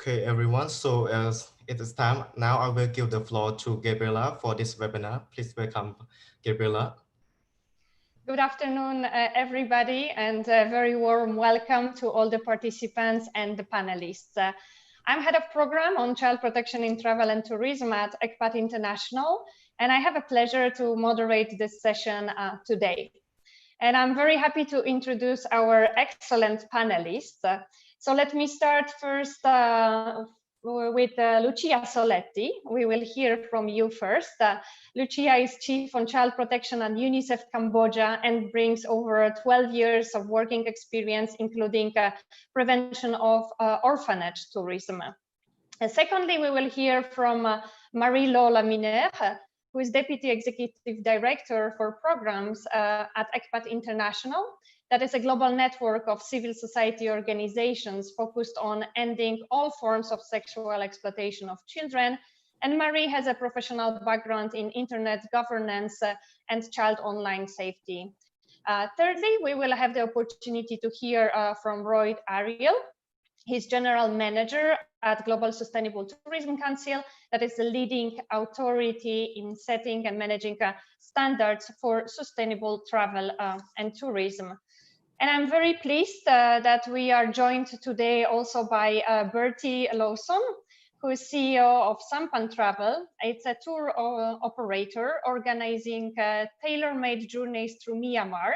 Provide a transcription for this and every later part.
Okay, everyone. So as it is time, now I will give the floor to Gabriela for this webinar. Please welcome Gabriela. Good afternoon, everybody, and a very warm welcome to all the participants and the panelists. I'm head of program on child protection in travel and tourism at ECPAT International, and I have a pleasure to moderate this session today. And I'm very happy to introduce our excellent panelists. So let me start first with Lucia Soletti. We will hear from you first. Lucia is Chief on Child Protection at UNICEF Cambodia and brings over 12 years of working experience, including prevention of orphanage tourism. Secondly, we will hear from Marie-Laure Laminaire, who is Deputy Executive Director for Programs at ECPAT International. That is a global network of civil society organizations focused on ending all forms of sexual exploitation of children. And Marie has a professional background in internet governance and child online safety. Thirdly, we will have the opportunity to hear from Roy Ariel. He's General Manager at Global Sustainable Tourism Council, that is the leading authority in setting and managing standards for sustainable travel and tourism. And I'm very pleased that we are joined today also by Bertie Lawson, who is CEO of Sampan Travel. It's a tour operator organizing tailor-made journeys through Myanmar.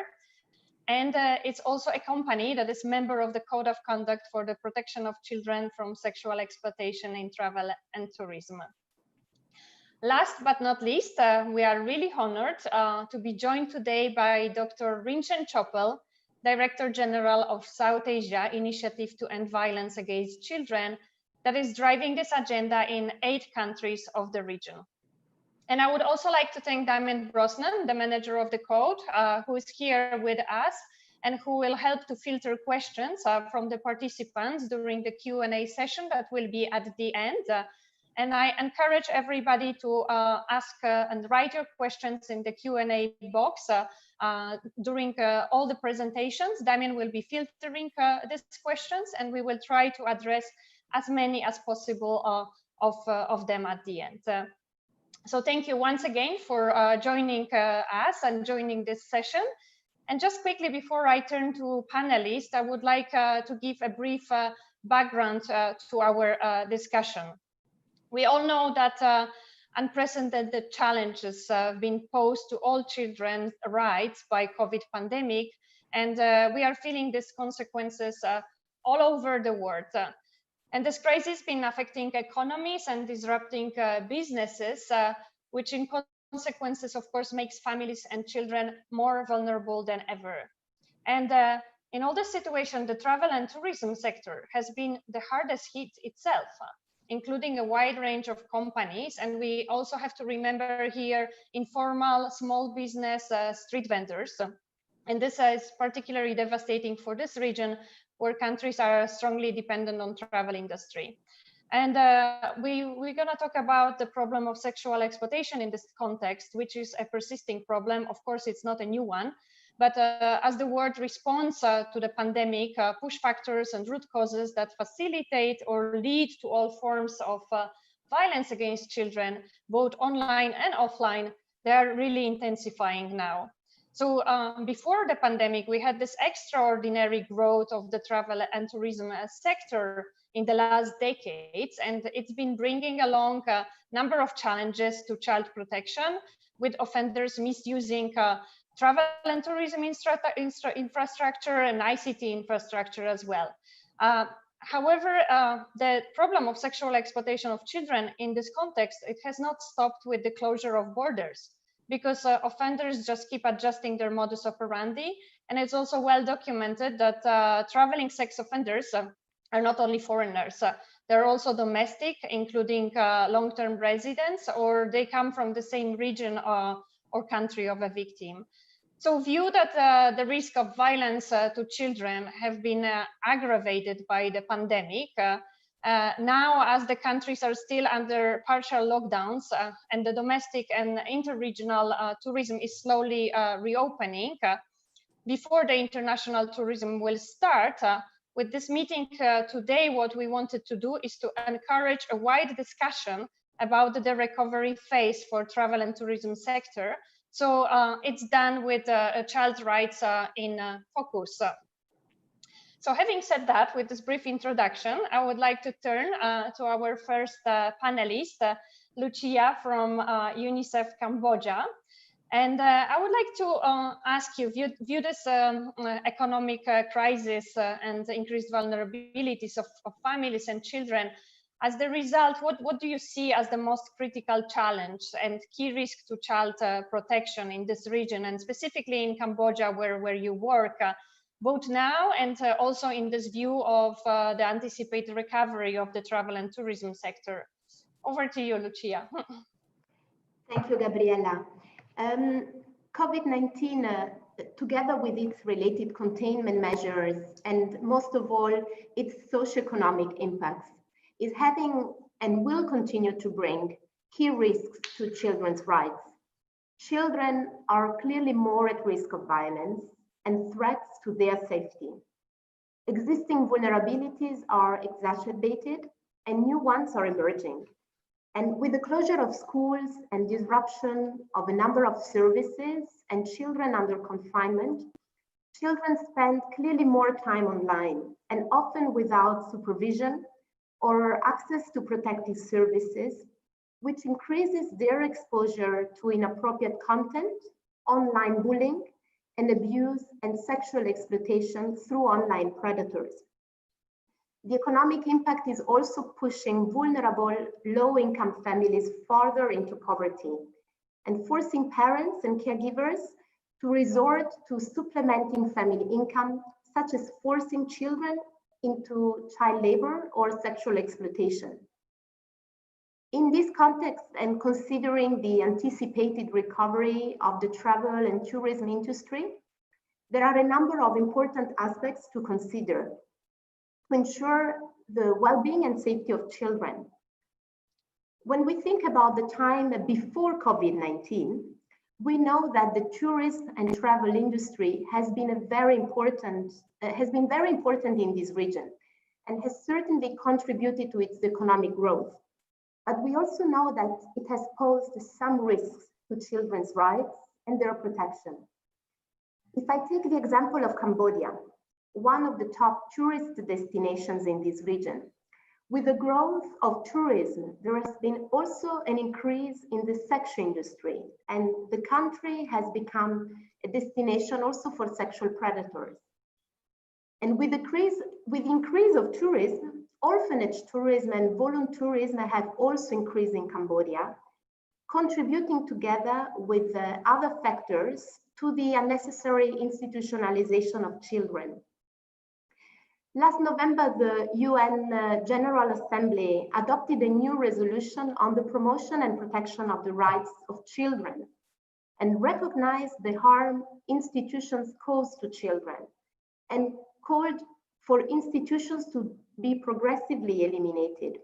And it's also a company that is member of the Code of Conduct for the Protection of Children from Sexual Exploitation in Travel and Tourism. Last but not least, we are really honored to be joined today by Dr. Rinchen Chopel, Director General of South Asia Initiative to End Violence Against Children, that is driving this agenda in 8 countries of the region. And I would also like to thank Damien Brosnan, the manager of the code, who is here with us and who will help to filter questions from the participants during the Q&A session that will be at the end. And I encourage everybody to ask and write your questions in the Q&A box during all the presentations. Damien will be filtering these questions and we will try to address as many as possible of them at the end. So thank you once again for joining us and joining this session. And just quickly before I turn to panelists, I would like to give a brief background to our discussion. We all know that unprecedented challenges have been posed to all children's rights by COVID pandemic, and we are feeling these consequences all over the world. And this crisis has been affecting economies and disrupting businesses, which in consequences, of course, makes families and children more vulnerable than ever. And in all this situation, the travel and tourism sector has been the hardest hit itself, including a wide range of companies. And we also have to remember here informal small business street vendors. And this is particularly devastating for this region, where countries are strongly dependent on travel industry. And we're gonna talk about the problem of sexual exploitation in this context, which is a persisting problem. Of course, it's not a new one, but as the world responds to the pandemic, push factors and root causes that facilitate or lead to all forms of violence against children, both online and offline, they are really intensifying now. So before the pandemic, we had this extraordinary growth of the travel and tourism sector in the last decades, and it's been bringing along a number of challenges to child protection, with offenders misusing travel and tourism infrastructure and ICT infrastructure as well. However, the problem of sexual exploitation of children in this context, it has not stopped with the closure of borders, because offenders just keep adjusting their modus operandi. And it's also well documented that traveling sex offenders are not only foreigners, they're also domestic, including long-term residents, or they come from the same region or country of a victim. So view that the risk of violence to children have been aggravated by the pandemic. Now, as the countries are still under partial lockdowns and the domestic and interregional tourism is slowly reopening, before the international tourism will start, With this meeting today, what we wanted to do is to encourage a wide discussion about the recovery phase for travel and tourism sector. So it's done with child rights in focus. So having said that, with this brief introduction, I would like to turn to our first panelist, Lucia from UNICEF Cambodia. And I would like to ask you, view this economic crisis and the increased vulnerabilities of families and children. As the result, what do you see as the most critical challenge and key risk to child protection in this region, and specifically in Cambodia, where you work, both now and also in this view of the anticipated recovery of the travel and tourism sector? Over to you, Lucia. Thank you, Gabriela. COVID-19, together with its related containment measures and most of all, its socioeconomic impacts, is having and will continue to bring key risks to children's rights. Children are clearly more at risk of violence and threats to their safety. Existing vulnerabilities are exacerbated and new ones are emerging. And with the closure of schools and disruption of a number of services and children under confinement, children spend clearly more time online and often without supervision or access to protective services, which increases their exposure to inappropriate content, online bullying, and abuse and sexual exploitation through online predators. The economic impact is also pushing vulnerable low-income families farther into poverty and forcing parents and caregivers to resort to supplementing family income, such as forcing children into child labor or sexual exploitation. In this context, and considering the anticipated recovery of the travel and tourism industry, there are a number of important aspects to consider to ensure the well-being and safety of children. When we think about the time before COVID-19, we know that the tourism and travel industry has been very important in this region and has certainly contributed to its economic growth. But we also know that it has posed some risks to children's rights and their protection. If I take the example of Cambodia, one of the top tourist destinations in this region, with the growth of tourism, there has been also an increase in the sex industry, and the country has become a destination also for sexual predators. And with the increase of tourism, orphanage tourism and voluntourism have also increased in Cambodia, contributing together with other factors to the unnecessary institutionalization of children. Last November, the UN General Assembly adopted a new resolution on the promotion and protection of the rights of children and recognized the harm institutions cause to children and called for institutions to be progressively eliminated.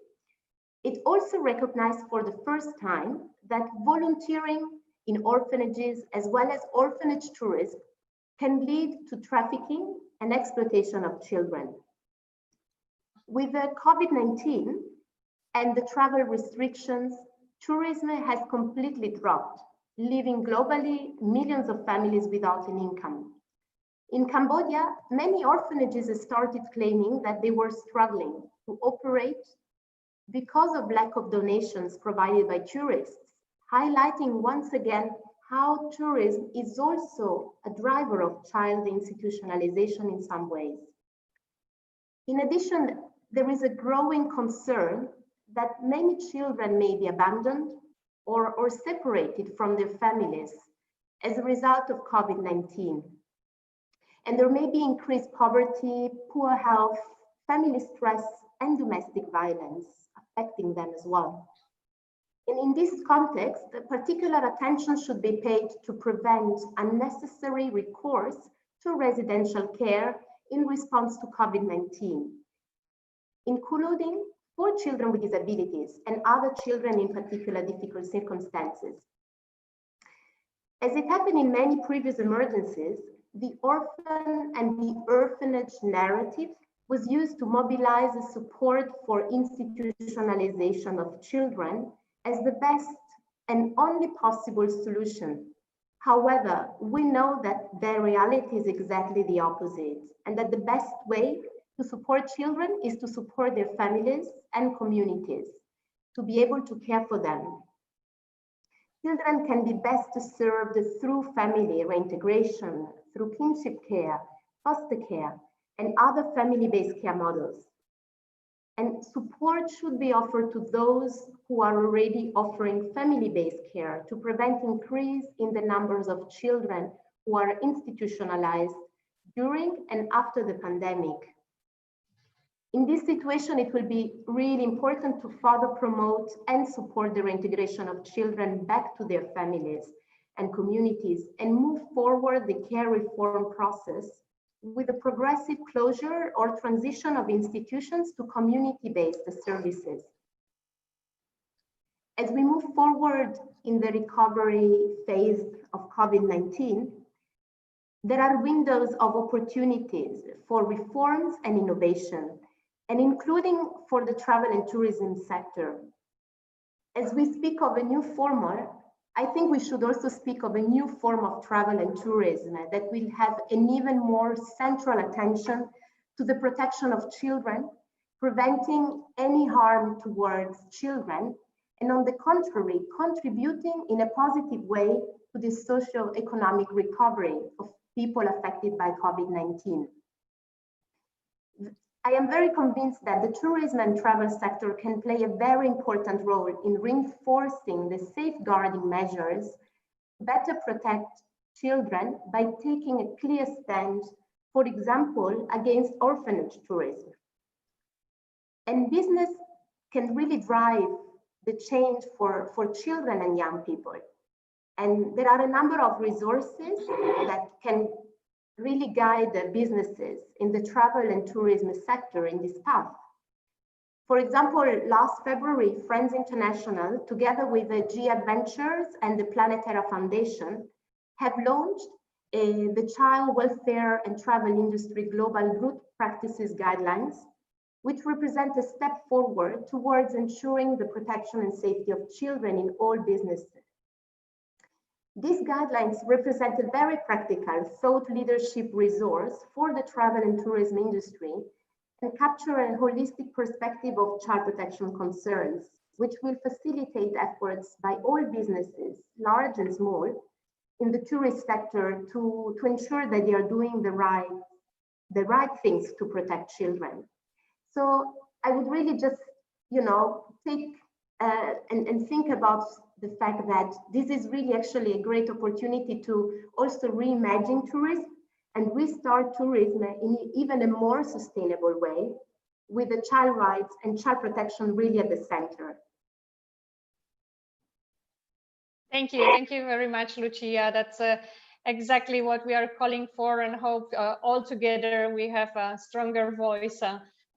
It also recognized for the first time that volunteering in orphanages as well as orphanage tourism can lead to trafficking and exploitation of children. With the COVID-19 and the travel restrictions, tourism has completely dropped, leaving globally millions of families without an income. In Cambodia, many orphanages started claiming that they were struggling to operate because of lack of donations provided by tourists, highlighting once again how tourism is also a driver of child institutionalization in some ways. In addition, there is a growing concern that many children may be abandoned or separated from their families as a result of COVID-19. And there may be increased poverty, poor health, family stress, and domestic violence affecting them as well. And in this context, particular attention should be paid to prevent unnecessary recourse to residential care in response to COVID-19, including for children with disabilities and other children in particular difficult circumstances. As it happened in many previous emergencies, the orphan and the orphanage narrative was used to mobilize the support for institutionalization of children as the best and only possible solution. However, we know that the reality is exactly the opposite, and that the best way to support children is to support their families and communities, to be able to care for them. Children can be best served through family reintegration, through kinship care, foster care, and other family-based care models. And support should be offered to those who are already offering family-based care to prevent increase in the numbers of children who are institutionalized during and after the pandemic. In this situation, it will be really important to further promote and support the reintegration of children back to their families and communities and move forward the care reform process with a progressive closure or transition of institutions to community-based services. As we move forward in the recovery phase of COVID-19, there are windows of opportunities for reforms and innovation, and including for the travel and tourism sector. As we speak of a new format, I think we should also speak of a new form of travel and tourism that will have an even more central attention to the protection of children, preventing any harm towards children, and on the contrary, contributing in a positive way to the socio-economic recovery of people affected by COVID-19. I am very convinced that the tourism and travel sector can play a very important role in reinforcing the safeguarding measures to better protect children by taking a clear stand, for example, against orphanage tourism. And business can really drive the change for children and young people. And there are a number of resources that can really guide the businesses in the travel and tourism sector in this path. For example, last February, Friends International, together with the G Adventures and the Planetera Foundation, have launched the Child Welfare and Travel Industry Global Good Practices Guidelines, which represent a step forward towards ensuring the protection and safety of children in all businesses. These guidelines represent a very practical thought leadership resource for the travel and tourism industry and capture a holistic perspective of child protection concerns, which will facilitate efforts by all businesses, large and small, in the tourist sector to ensure that they are doing the right things to protect children. So I would really just, take and think about the fact that this is really actually a great opportunity to also reimagine tourism and restart tourism in even a more sustainable way, with the child rights and child protection really at the center. Thank you very much, Lucia. That's exactly what we are calling for, and hope all together we have a stronger voice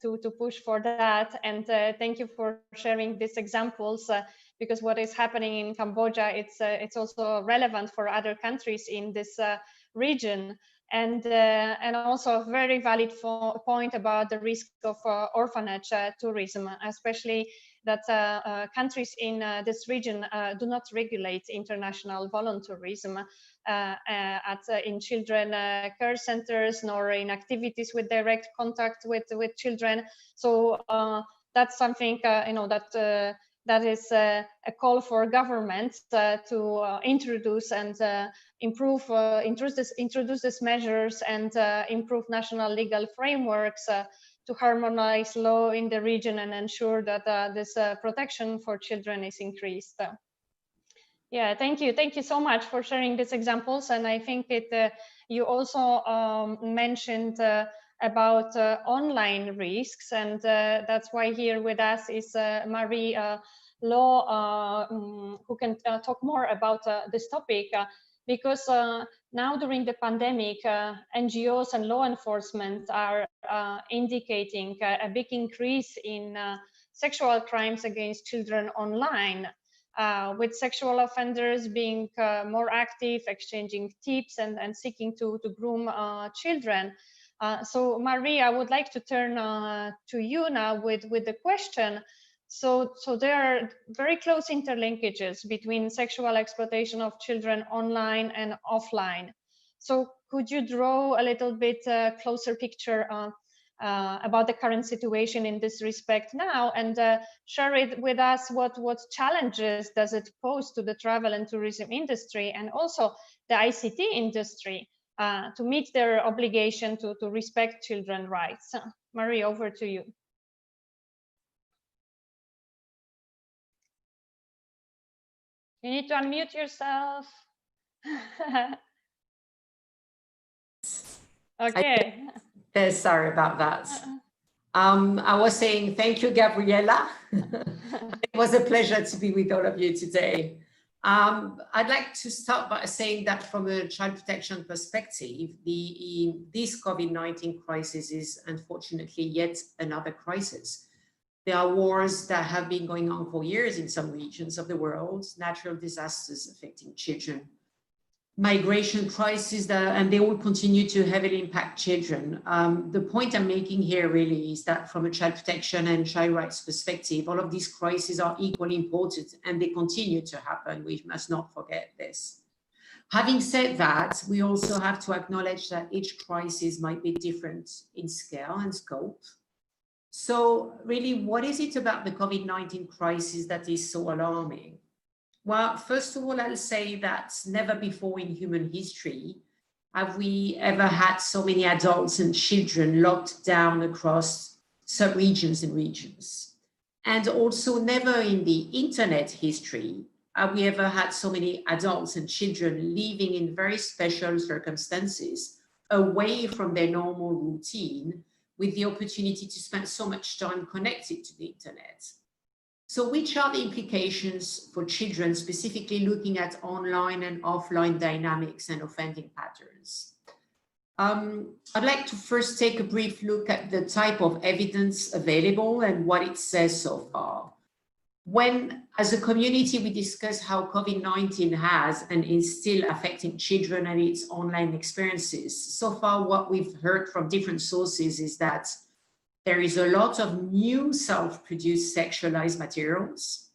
to push for that. And thank you for sharing these examples, because what is happening in Cambodia, it's also relevant for other countries in this region. And also a very valid point about the risk of orphanage tourism, especially that countries in this region do not regulate international volunteerism in children care centers, nor in activities with direct contact with children. So that's something that is a call for governments to introduce and introduce these measures and improve national legal frameworks to harmonize law in the region and ensure that this protection for children is increased. Yeah, thank you so much for sharing these examples. And I think you also mentioned about online risks, and that's why here with us is Marie Law, who can talk more about this topic, because now during the pandemic, NGOs and law enforcement are indicating a big increase in sexual crimes against children online, with sexual offenders being more active, exchanging tips and seeking to groom children. So Marie, I would like to turn to you now with the question. So there are very close interlinkages between sexual exploitation of children online and offline. So could you draw a little bit closer picture about the current situation in this respect now, and share it with us what challenges does it pose to the travel and tourism industry and also the ICT industry to meet their obligation to respect children's rights. Marie, over to you. You need to unmute yourself. Okay. Sorry about that. I was saying thank you, Gabriela. It was a pleasure to be with all of you today. I'd like to start by saying that from a child protection perspective, this COVID-19 crisis is unfortunately yet another crisis. There are wars that have been going on for years in some regions of the world, natural disasters affecting children, migration crises, and they will continue to heavily impact children. The point I'm making here really is that from a child protection and child rights perspective, all of these crises are equally important and they continue to happen. We must not forget this. Having said that, we also have to acknowledge that each crisis might be different in scale and scope. So really, what is it about the COVID-19 crisis that is so alarming? Well, first of all, I'll say that never before in human history have we ever had so many adults and children locked down across sub-regions and regions. And also never in the internet history have we ever had so many adults and children living in very special circumstances away from their normal routine with the opportunity to spend so much time connected to the internet. So which are the implications for children, specifically looking at online and offline dynamics and offending patterns? I'd like to first take a brief look at the type of evidence available and what it says so far. When, as a community, we discuss how COVID-19 has and is still affecting children and its online experiences, so far what we've heard from different sources is that there is a lot of new self-produced sexualized materials.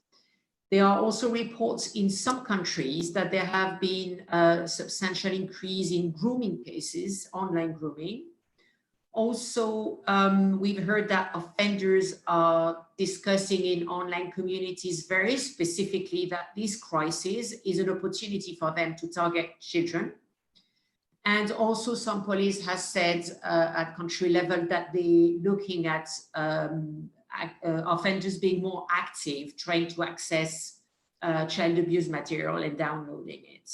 There are also reports in some countries that there have been a substantial increase in grooming cases, online grooming. Also, we've heard that offenders are discussing in online communities very specifically that this crisis is an opportunity for them to target children. And also some police has said at country level that they're looking at offenders being more active, trying to access child abuse material and downloading it.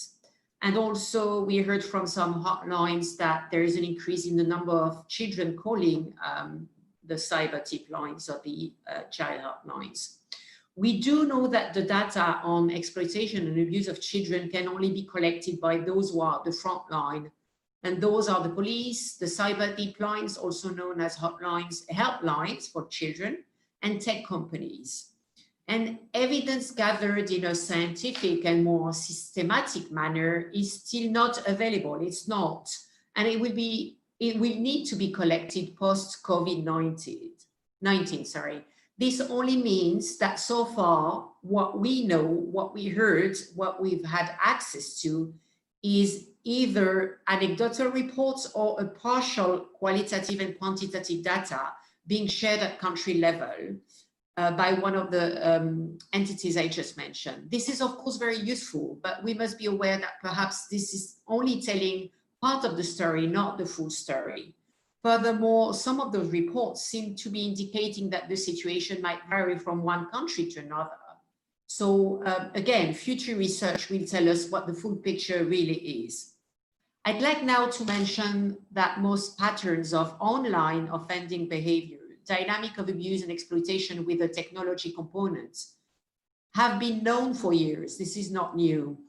And also we heard from some hotlines that there is an increase in the number of children calling the cyber tip lines or the child hotlines. We do know that the data on exploitation and abuse of children can only be collected by those who are the front line. And those are the police, the cyber tip lines, also known as hotlines, helplines for children, and tech companies. And evidence gathered in a scientific and more systematic manner is still not available. It's not, and it will need to be collected post COVID-19. This only means that so far, what we know, what we heard, what we've had access to is either anecdotal reports or a partial qualitative and quantitative data being shared at country level by one of the entities I just mentioned. This is of course very useful, but we must be aware that perhaps this is only telling part of the story, not the full story. Furthermore, some of those reports seem to be indicating that the situation might vary from one country to another. So again, future research will tell us what the full picture really is. I'd like now to mention that most patterns of online offending behavior, dynamic of abuse and exploitation with a technology component, have been known for years. This is not new,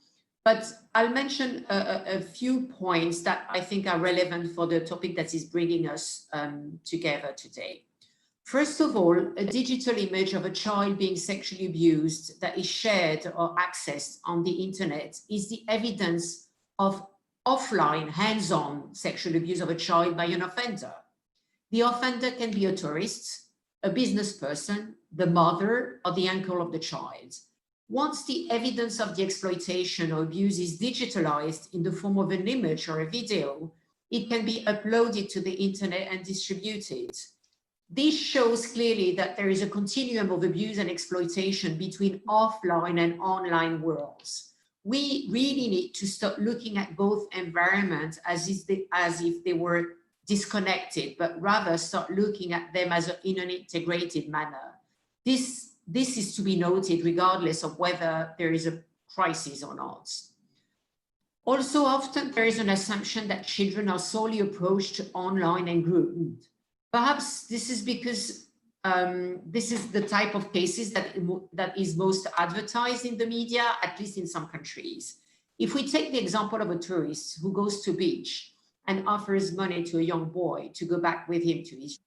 but I'll mention a few points that I think are relevant for the topic that is bringing us together today. First of all, a digital image of a child being sexually abused that is shared or accessed on the internet is the evidence of offline, hands-on sexual abuse of a child by an offender. The offender can be a tourist, a business person, the mother, or the uncle of the child. Once the evidence of the exploitation or abuse is digitalized in the form of an image or a video, it can be uploaded to the internet and distributed. This shows clearly that there is a continuum of abuse and exploitation between offline and online worlds. We really need to start looking at both environments as if they were disconnected, but rather start looking at them as in an integrated manner. This is to be noted regardless of whether there is a crisis or not. Also, often there is an assumption that children are solely approached online and groomed. Perhaps this is because this is the type of cases that is most advertised in the media, at least in some countries. If we take the example of a tourist who goes to a beach and offers money to a young boy to go back with him to his,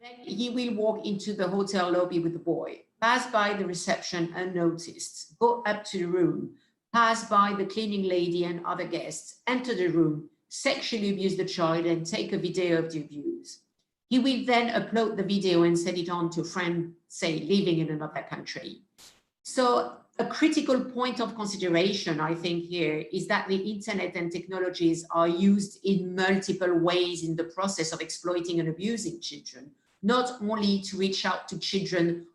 then he will walk into the hotel lobby with the boy, pass by the reception unnoticed, go up to the room, pass by the cleaning lady and other guests, enter the room, sexually abuse the child and take a video of the abuse. He will then upload the video and send it on to a friend, say, living in another country. So a critical point of consideration, I think, here is that the internet and technologies are used in multiple ways in the process of exploiting and abusing children, not only to reach out to children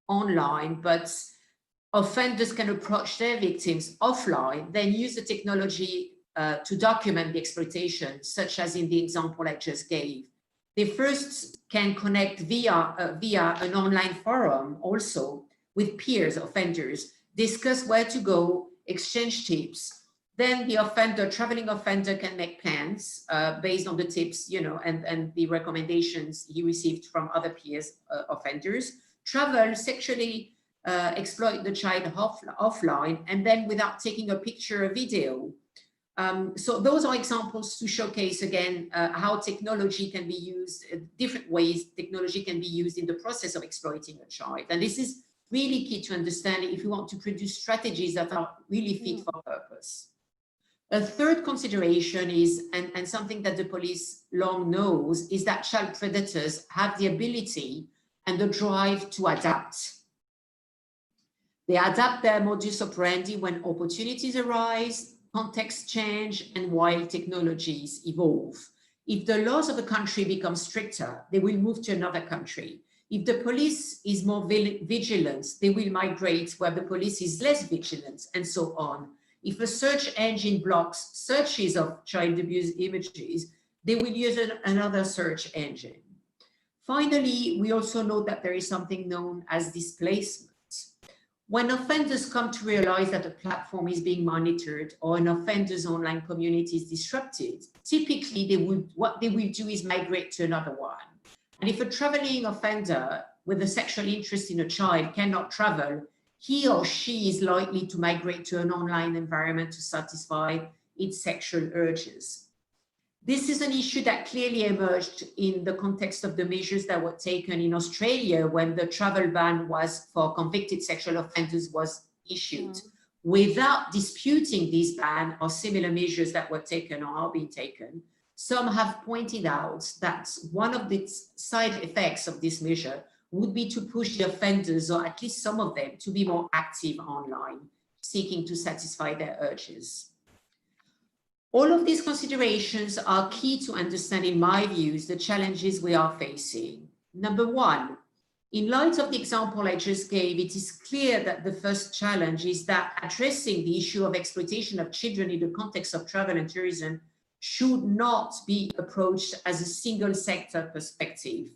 online, but offenders can approach their victims offline, then use the technology to document the exploitation, such as in the example I just gave. They first can connect via an online forum also with peers, offenders, discuss where to go, exchange tips. Then the traveling offender can make plans based on the tips, and the recommendations he received from other peers, offenders, travel, sexually exploit the child offline, and then without taking a picture or video. So those are examples to showcase again how technology can be used, different ways technology can be used in the process of exploiting a child. And this is really key to understand if you want to produce strategies that are really fit for purpose. A third consideration is, and something that the police long knows, is that child predators have the ability and the drive to adapt. They adapt their modus operandi when opportunities arise, contexts change, and while technologies evolve. If the laws of a country become stricter, they will move to another country. If the police is more vigilant, they will migrate where the police is less vigilant, and so on. If a search engine blocks searches of child abuse images, they will use another search engine. Finally, we also know that there is something known as displacement. When offenders come to realize that a platform is being monitored or an offender's online community is disrupted, typically what they will do is migrate to another one. And if a traveling offender with a sexual interest in a child cannot travel, he or she is likely to migrate to an online environment to satisfy its sexual urges. This is an issue that clearly emerged in the context of the measures that were taken in Australia when the travel ban for convicted sexual offenders was issued. Without disputing this ban or similar measures that were taken or are being taken, some have pointed out that one of the side effects of this measure would be to push the offenders, or at least some of them, to be more active online, seeking to satisfy their urges. All of these considerations are key to understand, in my views, the challenges we are facing. Number one, in light of the example I just gave, it is clear that the first challenge is that addressing the issue of exploitation of children in the context of travel and tourism should not be approached as a single sector perspective.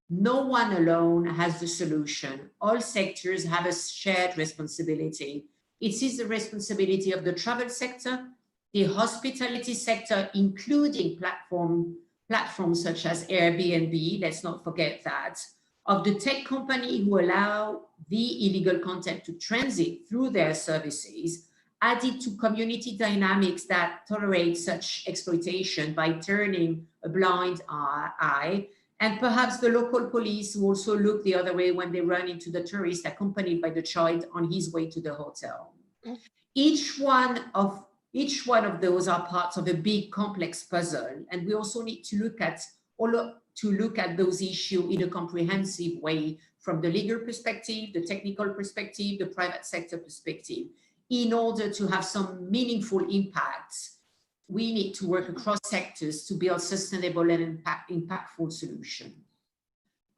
No one alone has the solution. All sectors have a shared responsibility. It is the responsibility of the travel sector, the hospitality sector, including platforms such as Airbnb, let's not forget that, of the tech company who allow the illegal content to transit through their services, added to community dynamics that tolerate such exploitation by turning a blind eye, and perhaps the local police who also look the other way when they run into the tourist accompanied by the child on his way to the hotel. Each one of those are parts of a big complex puzzle, and we also need to look at all to look at those issues in a comprehensive way from the legal perspective, the technical perspective, the private sector perspective. In order to have some meaningful impacts, we need to work across sectors to build sustainable and impactful solutions.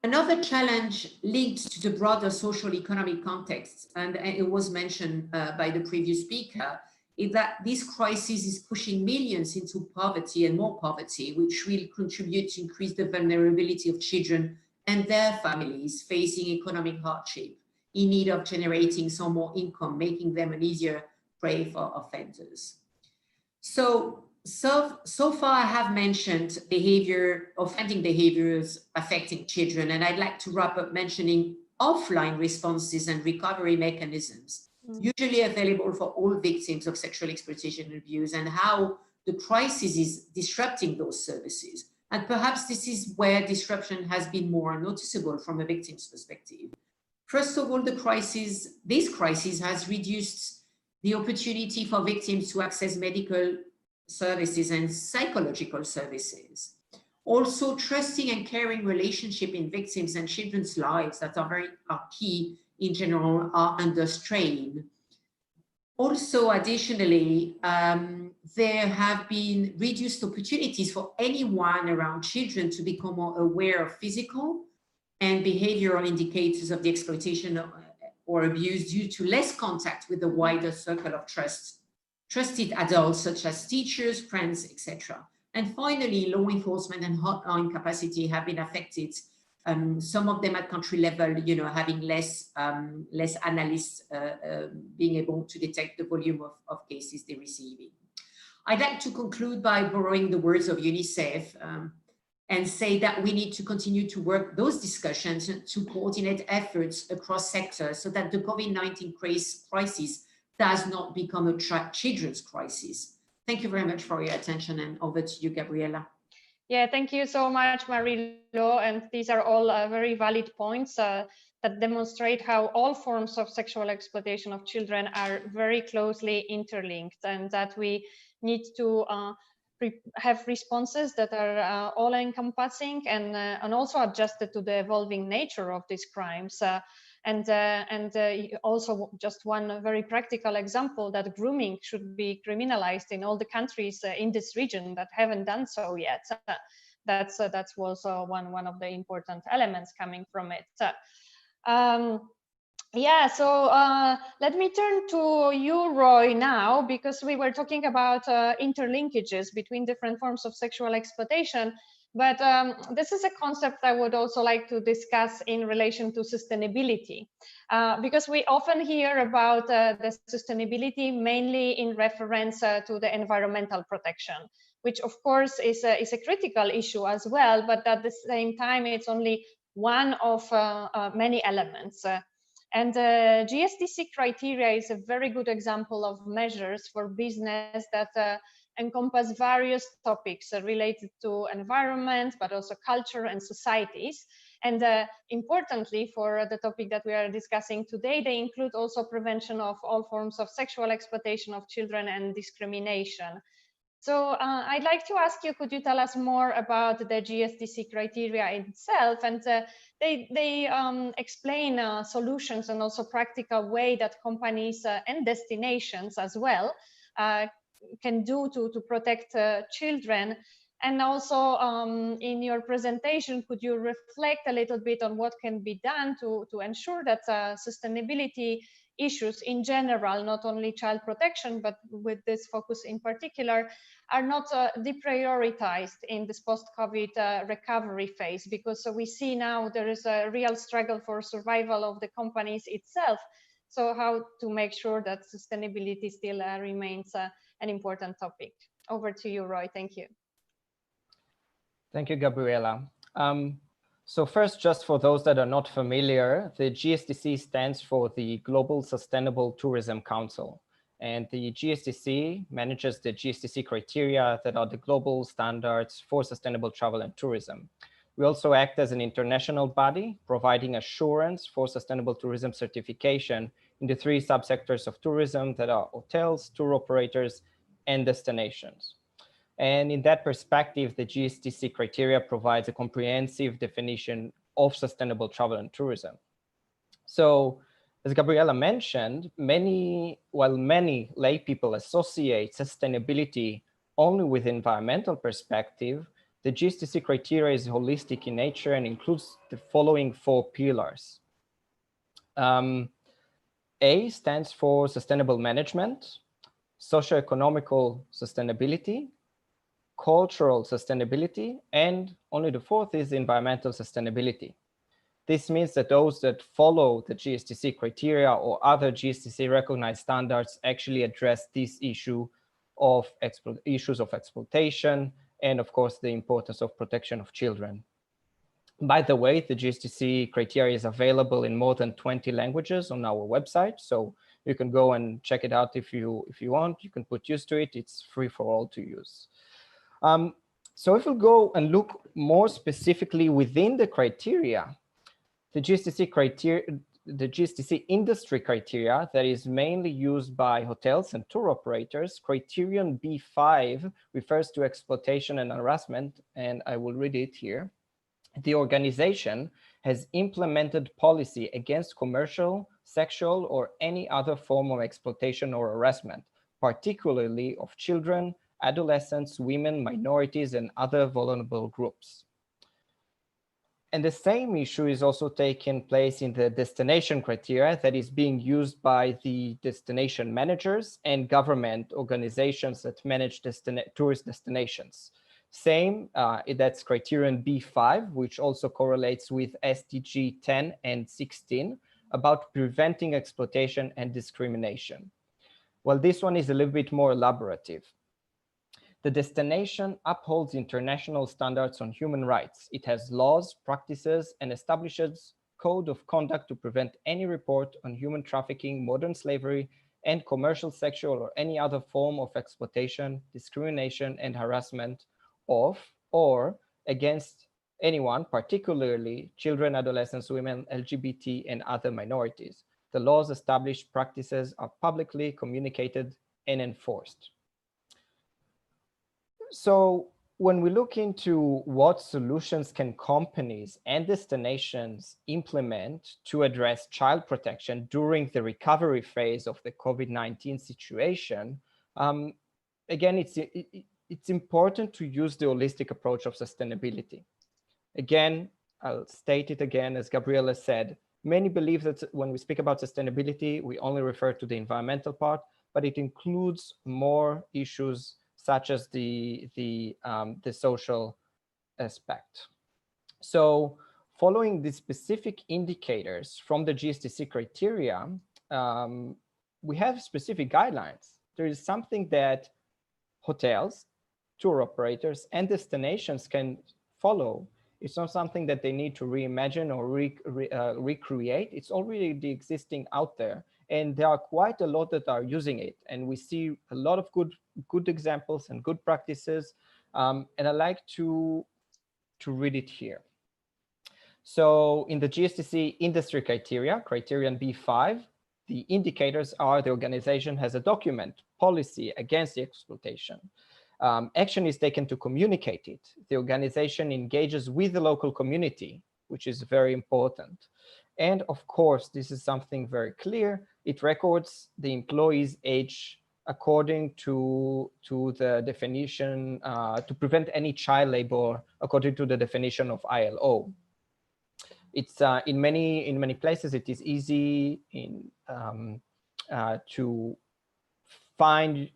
Another challenge linked to the broader social economic context, and it was mentioned by the previous speaker, is that this crisis is pushing millions into poverty and more poverty, which will contribute to increase the vulnerability of children and their families facing economic hardship, in need of generating some more income, making them an easier prey for offenders. So far I have mentioned offending behaviors affecting children, and I'd like to wrap up mentioning offline responses and recovery mechanisms, usually available for all victims of sexual exploitation and abuse, and how the crisis is disrupting those services. And perhaps this is where disruption has been more noticeable from a victim's perspective. First of all, this crisis has reduced the opportunity for victims to access medical services and psychological services. Also, trusting and caring relationship in victims and children's lives that are key in general are under strain. Also, additionally, there have been reduced opportunities for anyone around children to become more aware of physical and behavioral indicators of the exploitation or abuse due to less contact with the wider circle of trusted adults such as teachers, friends, etc. And finally, law enforcement and hotline capacity have been affected. Some of them at country level, having less analysts being able to detect the volume of cases they're receiving. I'd like to conclude by borrowing the words of UNICEF and say that we need to continue to work those discussions to coordinate efforts across sectors so that the COVID-19 crisis does not become a children's crisis. Thank you very much for your attention, and over to you, Gabriela. Yeah, thank you so much, Marie-Lo. And these are all very valid points that demonstrate how all forms of sexual exploitation of children are very closely interlinked, and that we need to have responses that are all-encompassing and also adjusted to the evolving nature of these crimes. Also just one very practical example, that grooming should be criminalized in all the countries in this region that haven't done so yet. That's also one of the important elements coming from it. Yeah, so let me turn to you, Roy, now, because we were talking about interlinkages between different forms of sexual exploitation. But this is a concept I would also like to discuss in relation to sustainability, because we often hear about the sustainability mainly in reference to the environmental protection, which of course is a critical issue as well, but at the same time, it's only one of many elements. And GSDC criteria is a very good example of measures for business that encompass various topics related to environment, but also culture and societies. And importantly, for the topic that we are discussing today, they include also prevention of all forms of sexual exploitation of children and discrimination. So I'd like to ask you, could you tell us more about the GSDC criteria itself? And they explain solutions and also practical way that companies and destinations as well can do to protect children. And also in your presentation, could you reflect a little bit on what can be done to ensure that sustainability issues in general, not only child protection, but with this focus in particular, are not deprioritized in this post-COVID recovery phase? Because we see now there is a real struggle for survival of the companies itself. So how to make sure that sustainability still remains an important topic? Over to you, Roy. Thank you. Thank you, Gabriela. So first, just for those that are not familiar, the GSDC stands for the Global Sustainable Tourism Council. And the GSDC manages the GSDC criteria that are the global standards for sustainable travel and tourism. We also act as an international body, providing assurance for sustainable tourism certification in the 3 subsectors of tourism that are hotels, tour operators, and destinations. And in that perspective, the GSTC criteria provides a comprehensive definition of sustainable travel and tourism. So, as Gabriela mentioned, while many lay people associate sustainability only with environmental perspective, the GSTC criteria is holistic in nature and includes the following 4 pillars. A stands for sustainable management, socioeconomical sustainability, cultural sustainability, and only the 4th is environmental sustainability. This means that those that follow the GSTC criteria or other GSTC recognized standards actually address this issue of issues of exploitation and, of course, the importance of protection of children. By the way, the GSTC criteria is available in more than 20 languages on our website, so you can go and check it out if you want. You can put use to it. It's free for all to use. So if we go and look more specifically within the criteria, the GSTC industry criteria that is mainly used by hotels and tour operators, criterion B5 refers to exploitation and harassment, and I will read it here. The organization has implemented policy against commercial, sexual, or any other form of exploitation or harassment, particularly of children, adolescents, women, minorities, and other vulnerable groups. And the same issue is also taking place in the destination criteria that is being used by the destination managers and government organizations that manage tourist destinations. Same, that's criterion B5, which also correlates with SDG 10 and 16 about preventing exploitation and discrimination. Well, this one is a little bit more elaborative. The destination upholds international standards on human rights. It has laws, practices, and establishes code of conduct to prevent any report on human trafficking, modern slavery, and commercial, sexual, or any other form of exploitation, discrimination, and harassment of or against anyone, particularly children, adolescents, women, LGBT, and other minorities. The laws established practices are publicly communicated and enforced. So when we look into what solutions can companies and destinations implement to address child protection during the recovery phase of the COVID-19 situation, again, it's important to use the holistic approach of sustainability. Again, I'll state it again, as Gabriela said, many believe that when we speak about sustainability, we only refer to the environmental part, but it includes more issues such as the social aspect. So following the specific indicators from the GSTC criteria, we have specific guidelines. There is something that hotels, tour operators, and destinations can follow. It's not something that they need to reimagine or recreate. It's already the existing out there. And there are quite a lot that are using it. And we see a lot of good examples and good practices. And I like to read it here. So in the GSTC industry criteria, criterion B5, the indicators are the organization has a document, policy against the exploitation. Action is taken to communicate it. The organization engages with the local community, which is very important. And of course, this is something very clear. It records the employee's age according to the definition, to prevent any child labor according to the definition of ILO. It's in many places, it is easy to find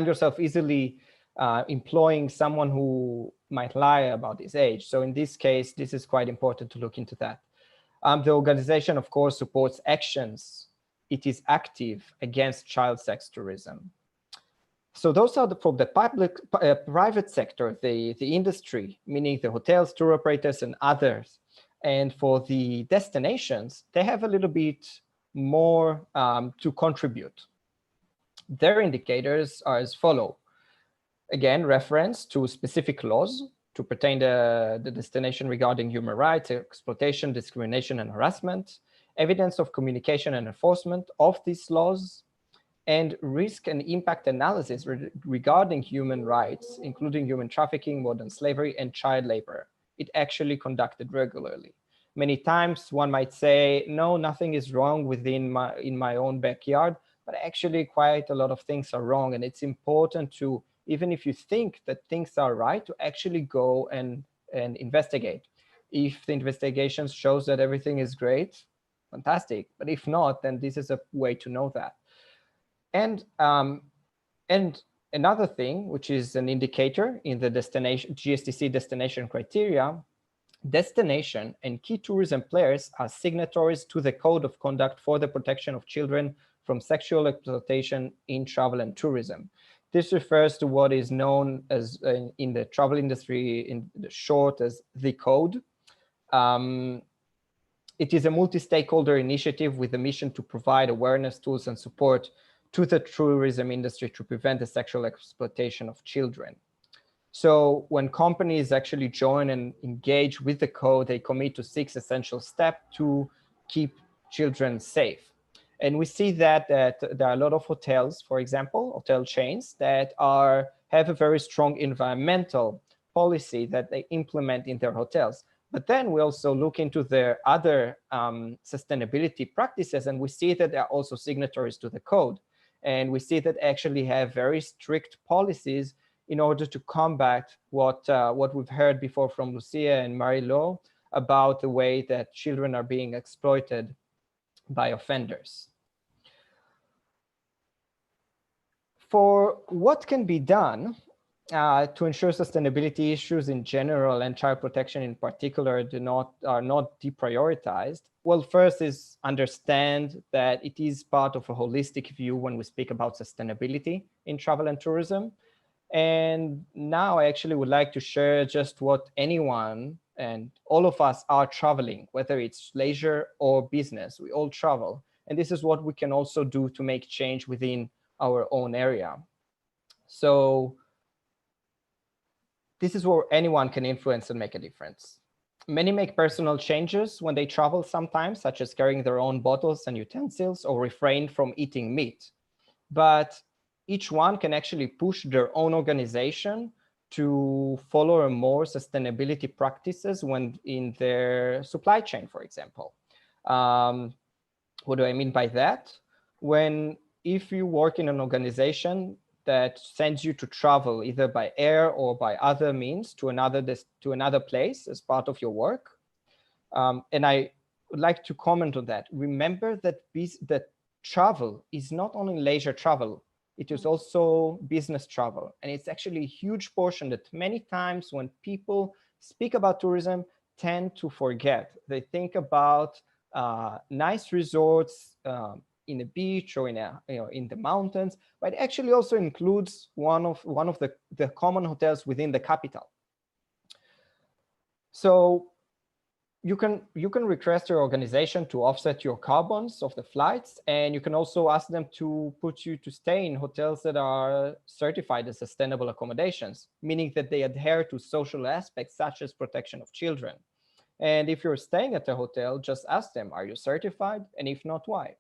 yourself easily employing someone who might lie about his age. So in this case, this is quite important to look into that. The organization, of course, supports actions. It is active against child sex tourism. So those are from the private sector, the industry, meaning the hotels, tour operators, and others. And for the destinations, they have a little bit more to contribute. Their indicators are as follow. Again, reference to specific laws to pertain the destination regarding human rights, exploitation, discrimination, and harassment, evidence of communication and enforcement of these laws, and risk and impact analysis regarding human rights, including human trafficking, modern slavery, and child labor. It actually conducted regularly. Many times one might say, no, nothing is wrong in my own backyard, but actually quite a lot of things are wrong. And it's important to, even if you think that things are right, to actually go and investigate. If the investigation shows that everything is great, fantastic. But if not, then this is a way to know that. And another thing, which is an indicator in the GSTC destination criteria, destination and key tourism players are signatories to the Code of Conduct for the Protection of Children from Sexual Exploitation in Travel and Tourism. This refers to what is known as in the travel industry in the short as the code. It is a multi-stakeholder initiative with the mission to provide awareness, tools, and support to the tourism industry to prevent the sexual exploitation of children. So when companies actually join and engage with the code, they commit to 6 essential steps to keep children safe. And we see that there are a lot of hotels, for example, hotel chains that have a very strong environmental policy that they implement in their hotels. But then we also look into their other sustainability practices, and we see that they are also signatories to the code. And we see that actually have very strict policies in order to combat what we've heard before from Lucia and Marie-Laure about the way that children are being exploited by offenders. For what can be done to ensure sustainability issues in general and child protection in particular are not deprioritized? Well, first is understand that it is part of a holistic view when we speak about sustainability in travel and tourism. And now I actually would like to share just what anyone and all of us are traveling, whether it's leisure or business, we all travel. And this is what we can also do to make change within our own area. So this is where anyone can influence and make a difference. Many make personal changes when they travel sometimes, such as carrying their own bottles and utensils or refrain from eating meat. But each one can actually push their own organization to follow more sustainability practices when in their supply chain, for example. What do I mean by that? If you work in an organization that sends you to travel either by air or by other means to another place as part of your work, and I would like to comment on that. Remember that travel is not only leisure travel, it is also business travel. And it's actually a huge portion that many times when people speak about tourism tend to forget. They think about nice resorts in a beach or in the mountains, but it actually also includes one of the common hotels within the capital. So you can request your organization to offset your carbons of the flights, and you can also ask them to put you to stay in hotels that are certified as sustainable accommodations, meaning that they adhere to social aspects such as protection of children. And if you're staying at a hotel, just ask them, are you certified? And if not, why?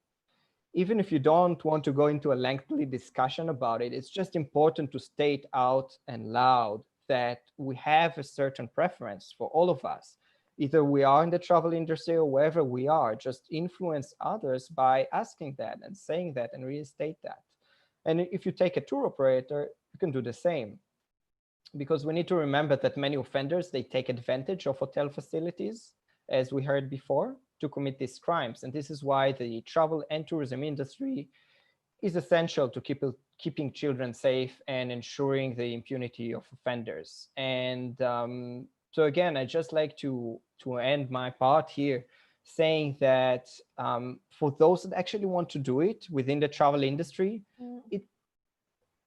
Even if you don't want to go into a lengthy discussion about it, it's just important to state out and loud that we have a certain preference for all of us. Either we are in the travel industry or wherever we are, just influence others by asking that and saying that and restate that. And if you take a tour operator, you can do the same. Because we need to remember that many offenders, they take advantage of hotel facilities, as we heard before, to commit these crimes. And this is why the travel and tourism industry is essential to keeping children safe and ensuring the impunity of offenders. And so again, I'd just like to end my part here saying that for those that actually want to do it within the travel industry,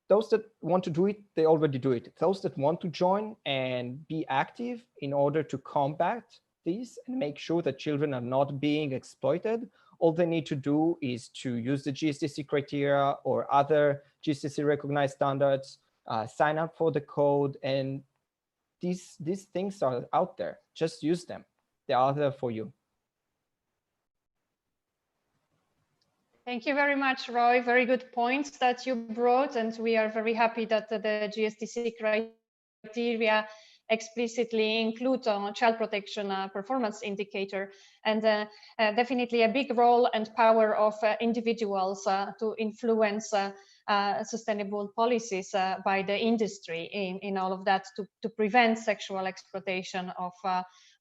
those that want to do it, they already do it. Those that want to join and be active in order to combat this and make sure that children are not being exploited, all they need to do is to use the GSTC criteria or other GSTC recognized standards, sign up for the code, and these things are out there. Just use them. They are there for you. Thank you very much, Roy. Very good points that you brought, and we are very happy that the GSTC criteria explicitly include child protection performance indicator, and definitely a big role and power of individuals to influence sustainable policies by the industry in all of that to prevent sexual exploitation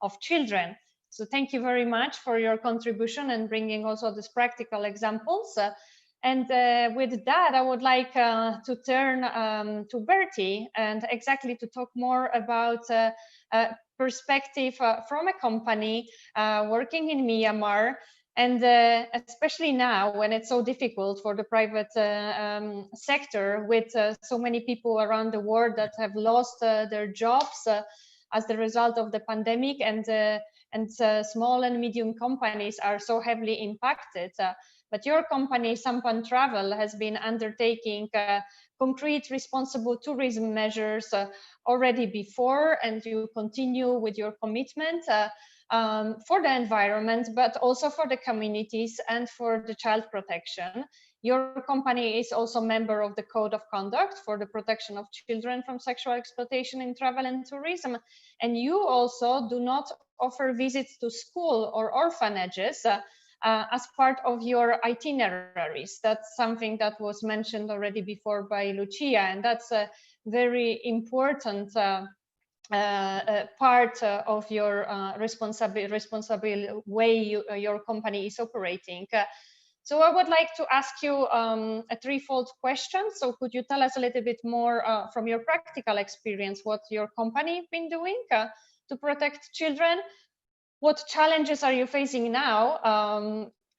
of children. So thank you very much for your contribution and bringing also these practical examples. And with that, I would like to turn to Bertie and exactly to talk more about perspective from a company working in Myanmar, and especially now when it's so difficult for the private sector with so many people around the world that have lost their jobs as the result of the pandemic, and small and medium companies are so heavily impacted. But your company, Sampan Travel, has been undertaking concrete responsible tourism measures already before, and you continue with your commitment for the environment, but also for the communities and for the child protection. Your company is also a member of the Code of Conduct for the protection of children from sexual exploitation in travel and tourism. And you also do not offer visits to school or orphanages as part of your itineraries. That's something that was mentioned already before by Lucia, and that's a very important part of your responsible way your company is operating. So I would like to ask you a threefold question. So could you tell us a little bit more from your practical experience what your company has been doing to protect children? What challenges are you facing now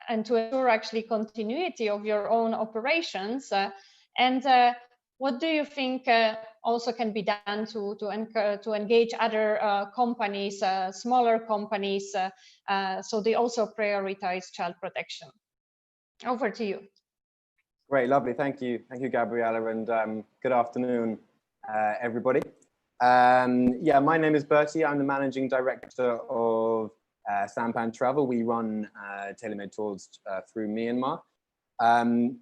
and to ensure actually continuity of your own operations? And what do you think also can be done to engage other companies, smaller companies, so they also prioritize child protection? Over to you. Great, lovely. Thank you, Gabriella, and good afternoon, everybody. Yeah, my name is Bertie. I'm the managing director of Sampan Travel. We run tailor-made tours through Myanmar.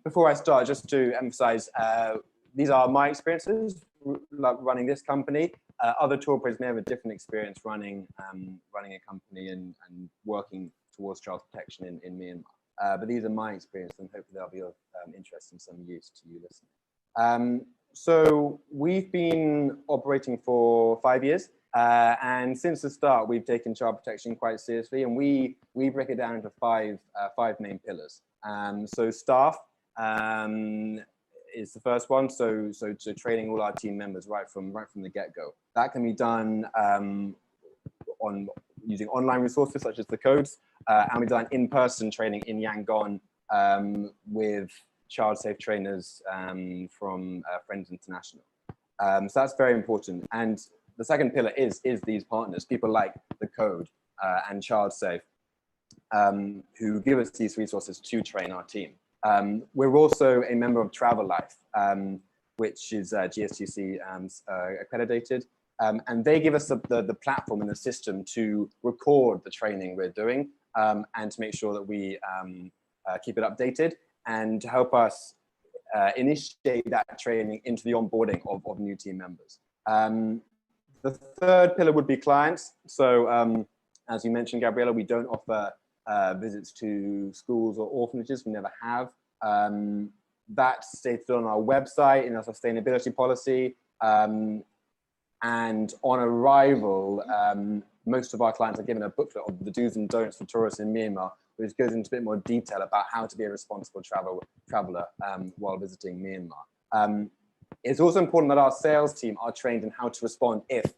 Before I start, just to emphasize, these are my experiences running this company. Other tour operators may have a different experience running a company and working towards child protection in Myanmar. But these are my experience, and hopefully they'll be of interest and some use to you listening. So we've been operating for 5 years, and since the start, we've taken child protection quite seriously, and we break it down into five main pillars. So staff is the first one. So training all our team members right from the get-go. That can be done on using online resources such as the codes, and we've done in-person training in Yangon with child safe trainers from Friends International. So that's very important. And the second pillar is these partners, people like the Code and Child Safe, who give us these resources to train our team. We're also a member of Travel Life, which is GSTC accredited. And they give us the platform and the system to record the training we're doing and to make sure that we keep it updated and to help us initiate that training into the onboarding of new team members. The third pillar would be clients. So as you mentioned, Gabriella, we don't offer visits to schools or orphanages. We never have. That's stated on our website in our sustainability policy. And on arrival, most of our clients are given a booklet of the do's and don'ts for tourists in Myanmar, which goes into a bit more detail about how to be a responsible traveler while visiting Myanmar. It's also important that our sales team are trained in how to respond if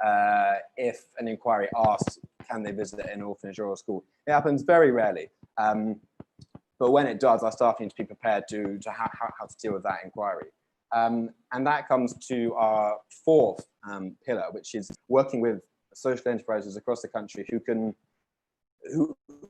an inquiry asks, can they visit an orphanage or a school? It happens very rarely. But when it does, our staff need to be prepared to how to deal with that inquiry. And that comes to our fourth pillar, which is working with social enterprises across the country who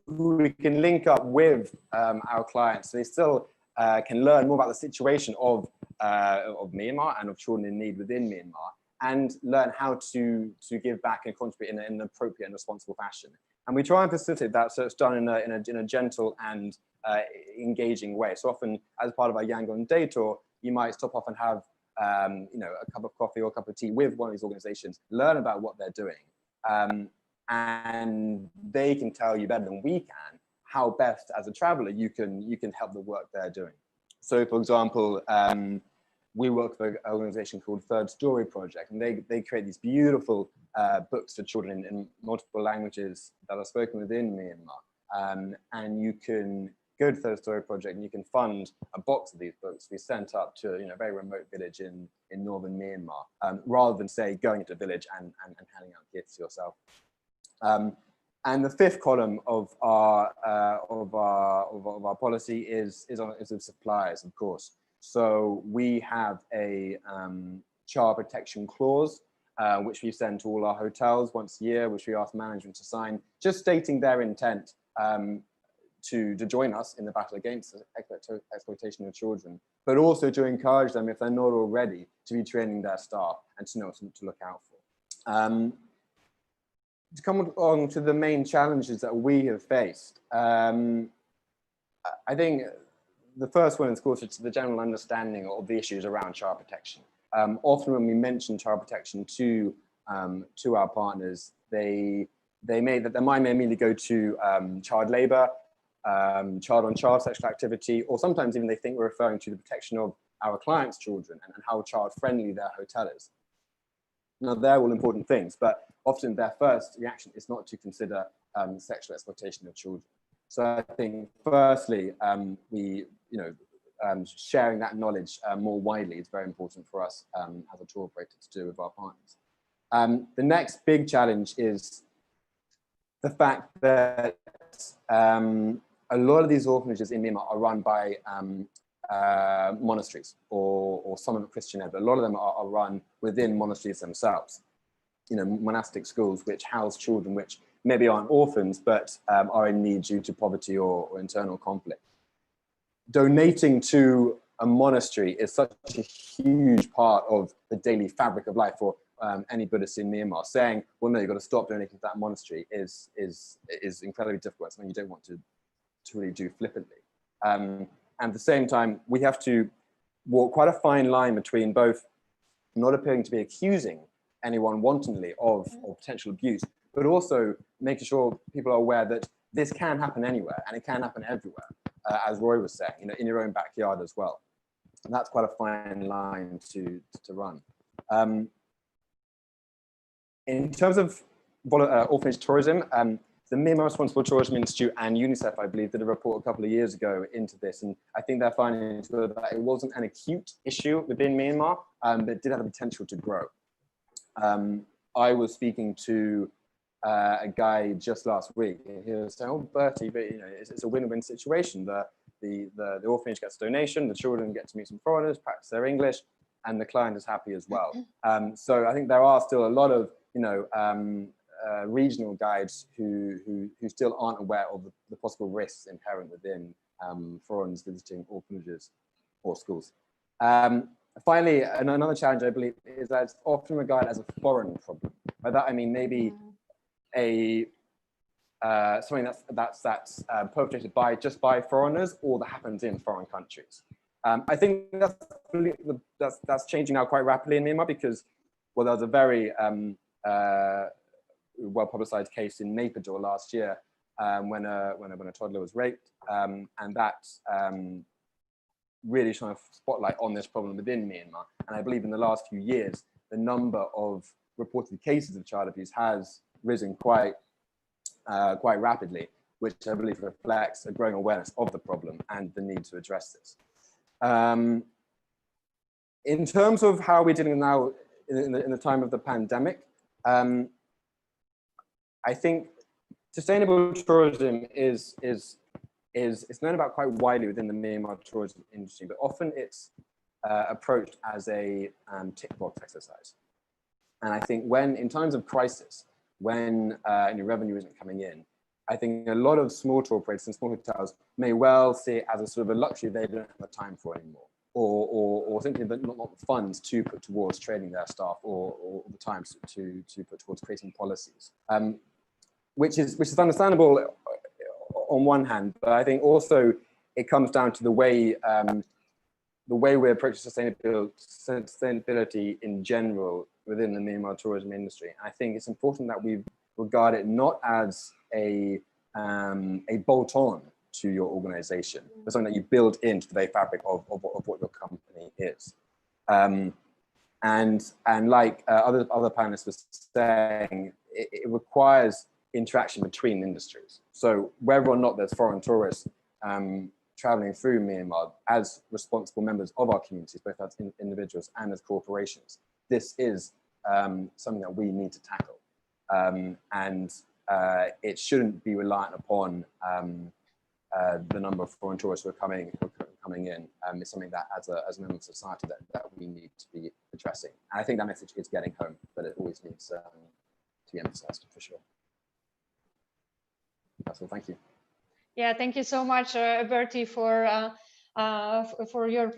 we can link up with our clients, so they still can learn more about the situation of Myanmar and of children in need within Myanmar, and learn how to give back and contribute in an appropriate and responsible fashion. And we try and facilitate that so it's done in a gentle and engaging way. So often, as part of our Yangon Day Tour, you might stop off and have a cup of coffee or a cup of tea with one of these organizations, learn about what they're doing, and they can tell you better than we can how best as a traveler you can help the work they're doing. So for example, we work with an organization called Third Story Project, and they create these beautiful books for children in multiple languages that are spoken within Myanmar. And you can go to Third Story Project and you can fund a box of these books to be sent up to a very remote village in northern Myanmar, rather than say going into a village and handing out gifts yourself. And the fifth column of our policy is of suppliers, of course. So we have a child protection clause, which we send to all our hotels once a year, which we ask management to sign, just stating their intent to join us in the battle against exploitation of children, but also to encourage them, if they're not already, to be training their staff and to know what to look out for. To come on to the main challenges that we have faced, I think the first one is, of course, it's the general understanding of the issues around child protection. Often when we mention child protection to our partners, their mind may immediately go to child labor, child-on-child sexual activity, or sometimes even they think we're referring to the protection of our clients' children and how child-friendly their hotel is. Now, they're all important things, but often their first reaction is not to consider sexual exploitation of children. So I think, firstly, sharing that knowledge more widely is very important for us as a tour operator to do with our partners. The next big challenge is the fact that a lot of these orphanages in Myanmar are run by monasteries or some of the Christian aid, but a lot of them are run within monasteries themselves. Monastic schools which house children which maybe aren't orphans, but are in need due to poverty or internal conflict. Donating to a monastery is such a huge part of the daily fabric of life for any Buddhist in Myanmar. Saying, well, no, you've got to stop donating to that monastery is incredibly difficult. It's something you don't want to really do flippantly. And at the same time, we have to walk quite a fine line between both not appearing to be accusing anyone wantonly of potential abuse, but also making sure people are aware that this can happen anywhere and it can happen everywhere, as Roy was saying, in your own backyard as well. And that's quite a fine line to run. In terms of orphanage tourism, the Myanmar Responsible Tourism Institute and UNICEF, I believe, did a report a couple of years ago into this, and I think they're finding that it wasn't an acute issue within Myanmar, but it did have the potential to grow. I was speaking to a guy just last week. He was saying, "Oh, Bertie, but it's a win-win situation. The orphanage gets a donation, the children get to meet some foreigners, practice their English, and the client is happy as well." So I think there are still a lot of regional guides who still aren't aware of the possible risks inherent within foreigners visiting orphanages or schools. Finally, another challenge, I believe, is that it's often regarded as a foreign problem. By that I mean maybe something that's perpetrated just by foreigners, or that happens in foreign countries. I think that's changing now quite rapidly in Myanmar because, well, there was a very well-publicized case in Naypyidaw last year when a toddler was raped, and that really shone a spotlight on this problem within Myanmar. And I believe in the last few years, the number of reported cases of child abuse has risen quite rapidly, which I believe reflects a growing awareness of the problem and the need to address this. In terms of how we're dealing now in the time of the pandemic, I think sustainable tourism is known about quite widely within the Myanmar tourism industry, but often it's approached as a tick box exercise. And I think in times of crisis, when any revenue isn't coming in, I think a lot of small tour operators and small hotels may well see it as a sort of a luxury they don't have the time for anymore, or simply not the funds to put towards training their staff or the time to put towards creating policies. which is understandable on one hand, but I think also it comes down to the way we approach sustainability in general within the Myanmar tourism industry. I think it's important that we regard it not as a bolt-on to your organization, but something that you build into the very fabric of what your company is. And like other panelists were saying, it requires interaction between industries. So whether or not there's foreign tourists traveling through Myanmar, as responsible members of our communities, both as individuals and as corporations, this is something that we need to tackle. And it shouldn't be reliant upon the number of foreign tourists who are coming in. It's something that as a member of society that we need to be addressing. And I think that message is getting home, but it always needs to be emphasized for sure. That's all, thank you. Yeah, thank you so much, Bertie, for your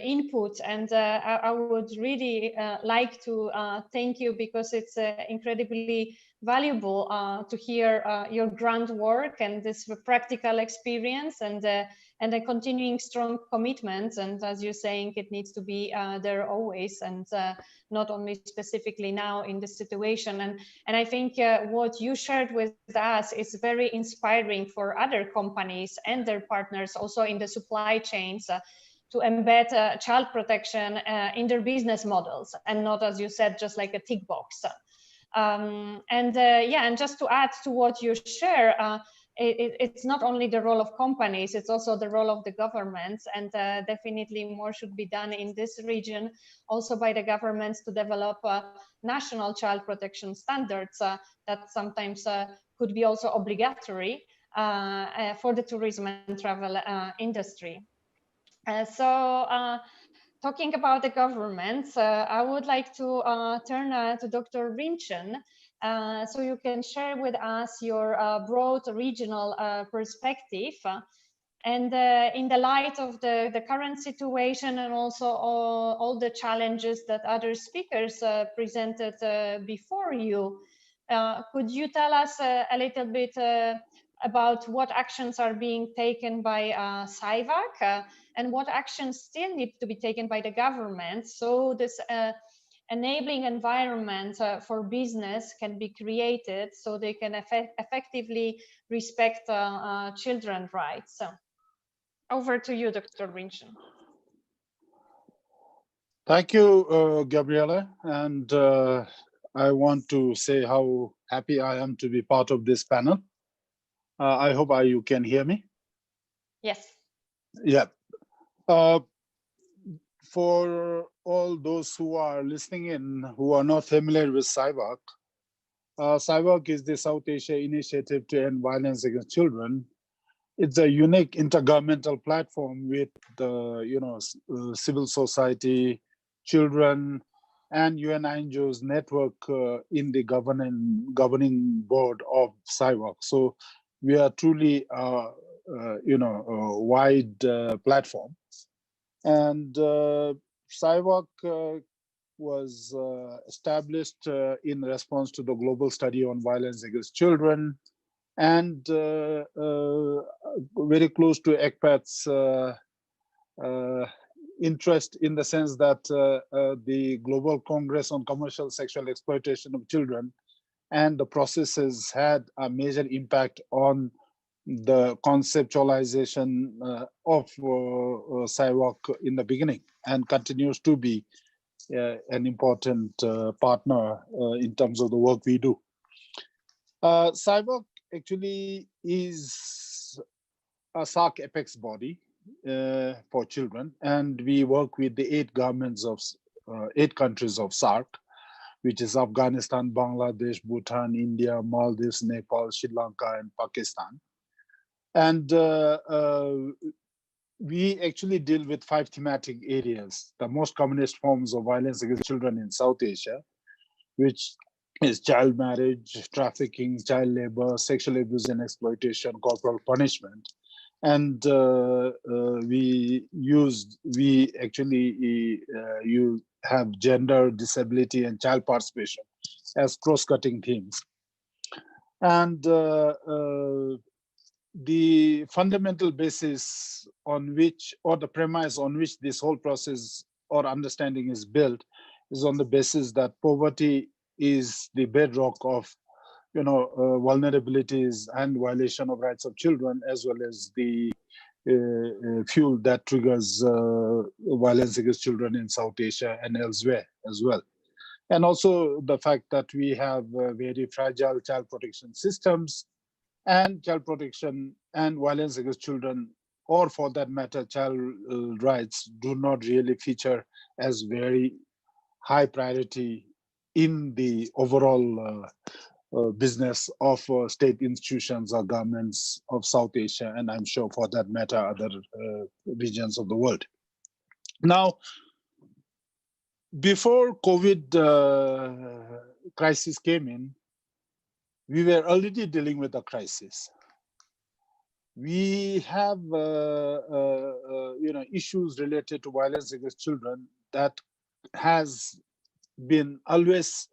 input. And I would really like to thank you, because it's incredibly valuable to hear your groundwork and this practical experience and a continuing strong commitment. And as you're saying, it needs to be there always, and not only specifically now in this situation. And I think what you shared with us is very inspiring for other companies and their partners also in the supply chains to embed child protection in their business models, and not, as you said, just like a tick box. And just to add to what you share, it's not only the role of companies, it's also the role of the governments, and definitely more should be done in this region, also by the governments, to develop national child protection standards that sometimes could be also obligatory for the tourism and travel industry. Talking about the governments, I would like to turn to Dr. Rinchen, so you can share with us your broad regional perspective. And in the light of the current situation, and also all the challenges that other speakers presented before you, could you tell us a little bit about what actions are being taken by SIVAC and what actions still need to be taken by the government, so this enabling environment for business can be created, so they can effectively respect children's rights. So, over to you, Dr. Rinchen. Thank you, Gabriela. And I want to say how happy I am to be part of this panel. I hope you can hear me. Yes. Yeah. For all those who are listening in who are not familiar with SIVAC, SIVAC is the South Asia Initiative to End Violence Against Children. It's a unique intergovernmental platform with civil society, children, and UNINGO's network in the governing board of SIVAC. So we are truly a wide platform. And SIVAC was established in response to the global study on violence against children, and very close to ECPAT's interest, in the sense that the Global Congress on Commercial Sexual Exploitation of Children and the processes had a major impact on the conceptualization of SIVAC in the beginning, and continues to be an important partner in terms of the work we do. SIVAC actually is a SAARC apex body for children, and we work with the 8 countries of SAARC, which is Afghanistan, Bangladesh, Bhutan, India, Maldives, Nepal, Sri Lanka, and Pakistan. And we actually deal with 5 thematic areas: the most commonest forms of violence against children in South Asia, which is child marriage, trafficking, child labor, sexual abuse and exploitation, corporal punishment. And we have gender, disability, and child participation as cross-cutting themes. And the fundamental basis on which, or the premise on which this whole process or understanding is built, is on the basis that poverty is the bedrock of vulnerabilities and violation of rights of children, as well as the fuel that triggers violence against children in South Asia and elsewhere as well. And also the fact that we have very fragile child protection systems, and child protection and violence against children, or for that matter, child rights, do not really feature as very high priority in the overall business of state institutions or governments of South Asia, and I'm sure for that matter, other regions of the world. Now, before COVID crisis came in, we were already dealing with a crisis. We have issues related to violence against children that has been always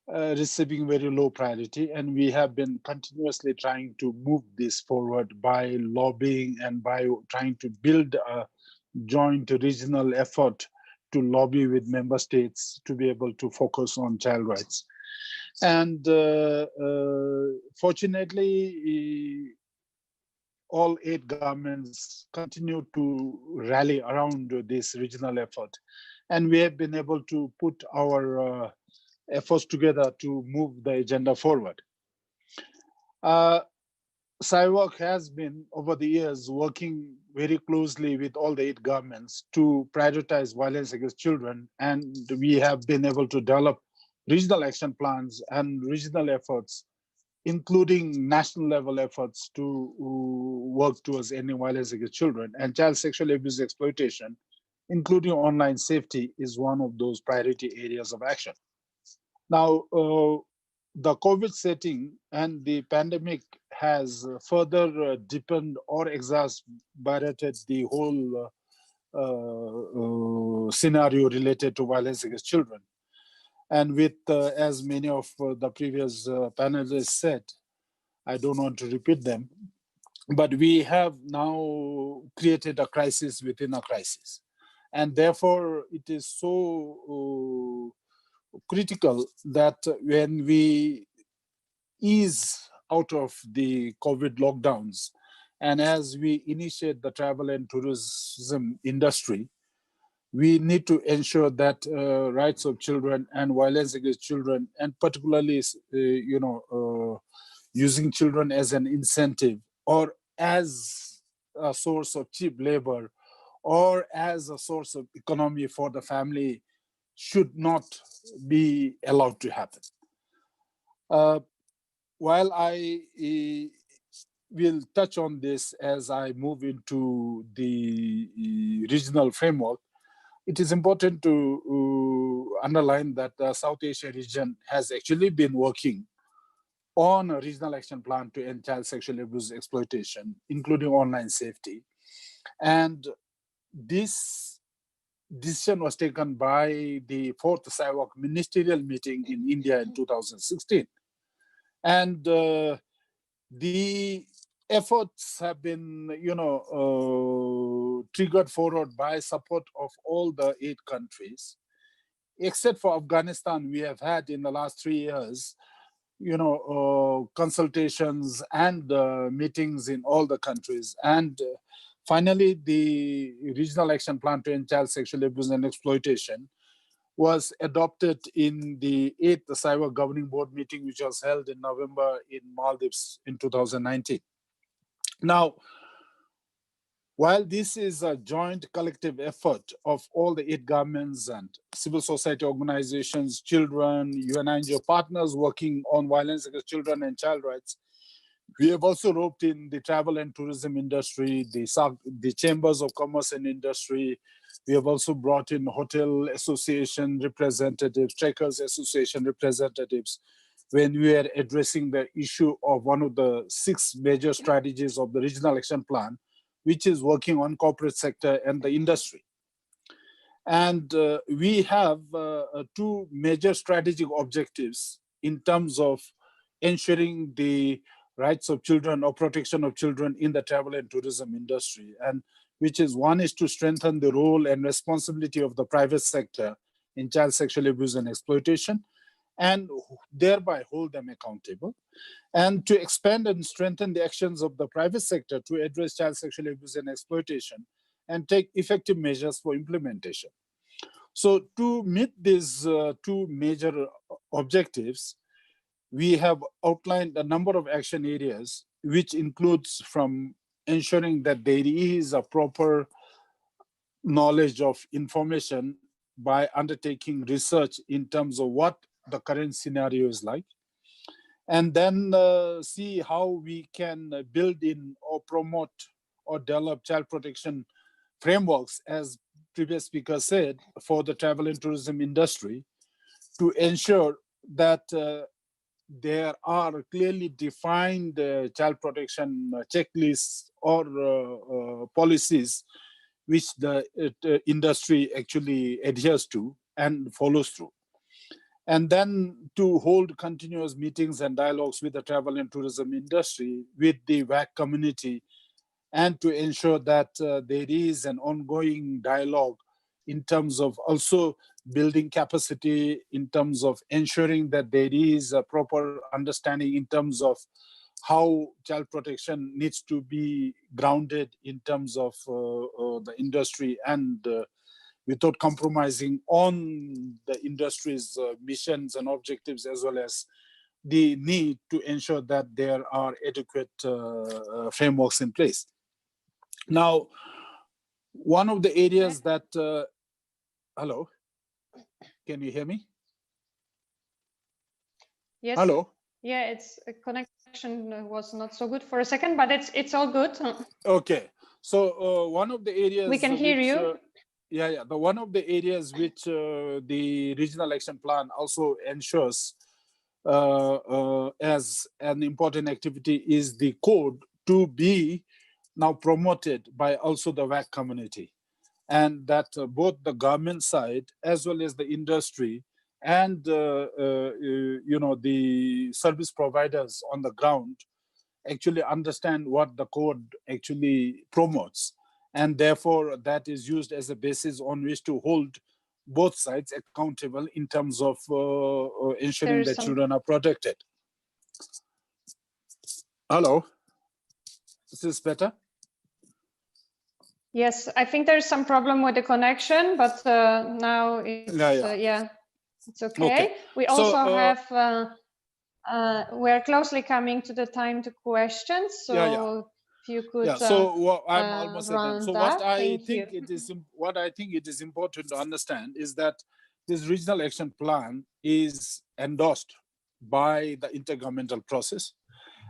receiving very low priority, and we have been continuously trying to move this forward by lobbying and by trying to build a joint regional effort to lobby with member states to be able to focus on child rights. And fortunately, all 8 governments continue to rally around this regional effort. And we have been able to put our efforts together to move the agenda forward. SIWOC has been, over the years, working very closely with all the 8 governments to prioritize violence against children. And we have been able to develop regional action plans and regional efforts, including national level efforts to work towards ending violence against children. And child sexual abuse exploitation, including online safety, is one of those priority areas of action. Now, the COVID setting and the pandemic has further deepened or exacerbated the whole scenario related to violence against children. And with, as many of the previous panelists said, I don't want to repeat them, but we have now created a crisis within a crisis. And therefore, it is so critical that when we ease out of the COVID lockdowns, and as we initiate the travel and tourism industry, we need to ensure that rights of children and violence against children, and particularly, using children as an incentive or as a source of cheap labor or as a source of economy for the family, should not be allowed to happen. While I will touch on this as I move into the regional framework, it is important to underline that the South Asia region has actually been working on a regional action plan to end child sexual abuse exploitation, including online safety. And this decision was taken by the 4th SIWOC ministerial meeting in India in 2016. And the efforts have been, triggered forward by support of all the 8 countries, except for Afghanistan. We have had in the last 3 years, consultations and meetings in all the countries. And finally, the regional action plan to end child sexual abuse and exploitation was adopted in the 8th SIWOC Governing Board meeting, which was held in November in Maldives in 2019. Now, while this is a joint collective effort of all the 8 governments and civil society organizations, children, UN NGO partners working on violence against children and child rights, we have also roped in the travel and tourism industry, the chambers of commerce and industry. We have also brought in hotel association representatives, trekkers association representatives, when we are addressing the issue of one of the 6 major strategies of the regional action plan, which is working on corporate sector and the industry. And we have 2 major strategic objectives in terms of ensuring the rights of children or protection of children in the travel and tourism industry, and which is one is to strengthen the role and responsibility of the private sector in child sexual abuse and exploitation, and thereby hold them accountable, and to expand and strengthen the actions of the private sector to address child sexual abuse and exploitation and take effective measures for implementation. So to meet these two major objectives, we have outlined a number of action areas, which includes from ensuring that there is a proper knowledge of information by undertaking research in terms of what the current scenario is like, and then see how we can build in or promote or develop child protection frameworks, as previous speaker said, for the travel and tourism industry, to ensure that there are clearly defined child protection checklists or policies which the industry actually adheres to and follows through. And then to hold continuous meetings and dialogues with the travel and tourism industry, with the WAC community, and to ensure that there is an ongoing dialogue in terms of also building capacity, in terms of ensuring that there is a proper understanding in terms of how child protection needs to be grounded in terms of the industry, and without compromising on the industry's missions and objectives, as well as the need to ensure that there are adequate frameworks in place. Now, one of the areas that, hello, can you hear me? Yes. Hello. Yeah, it's a connection was not so good for a second, but it's all good. Okay. So one of the areas we can hear you. The one of the areas which the regional action plan also ensures as an important activity is the code to be now promoted by also the WAC community, and that both the government side as well as the industry and the service providers on the ground actually understand what the code actually promotes, and therefore that is used as a basis on which to hold both sides accountable in terms of ensuring that children are protected. Hello, is this better? Yes, I think there's some problem with the connection, but now it's it's okay. We also have we're closely coming to the time to questions, so if you could so I'm almost done. So what I think it is important to understand is that this regional action plan is endorsed by the intergovernmental process.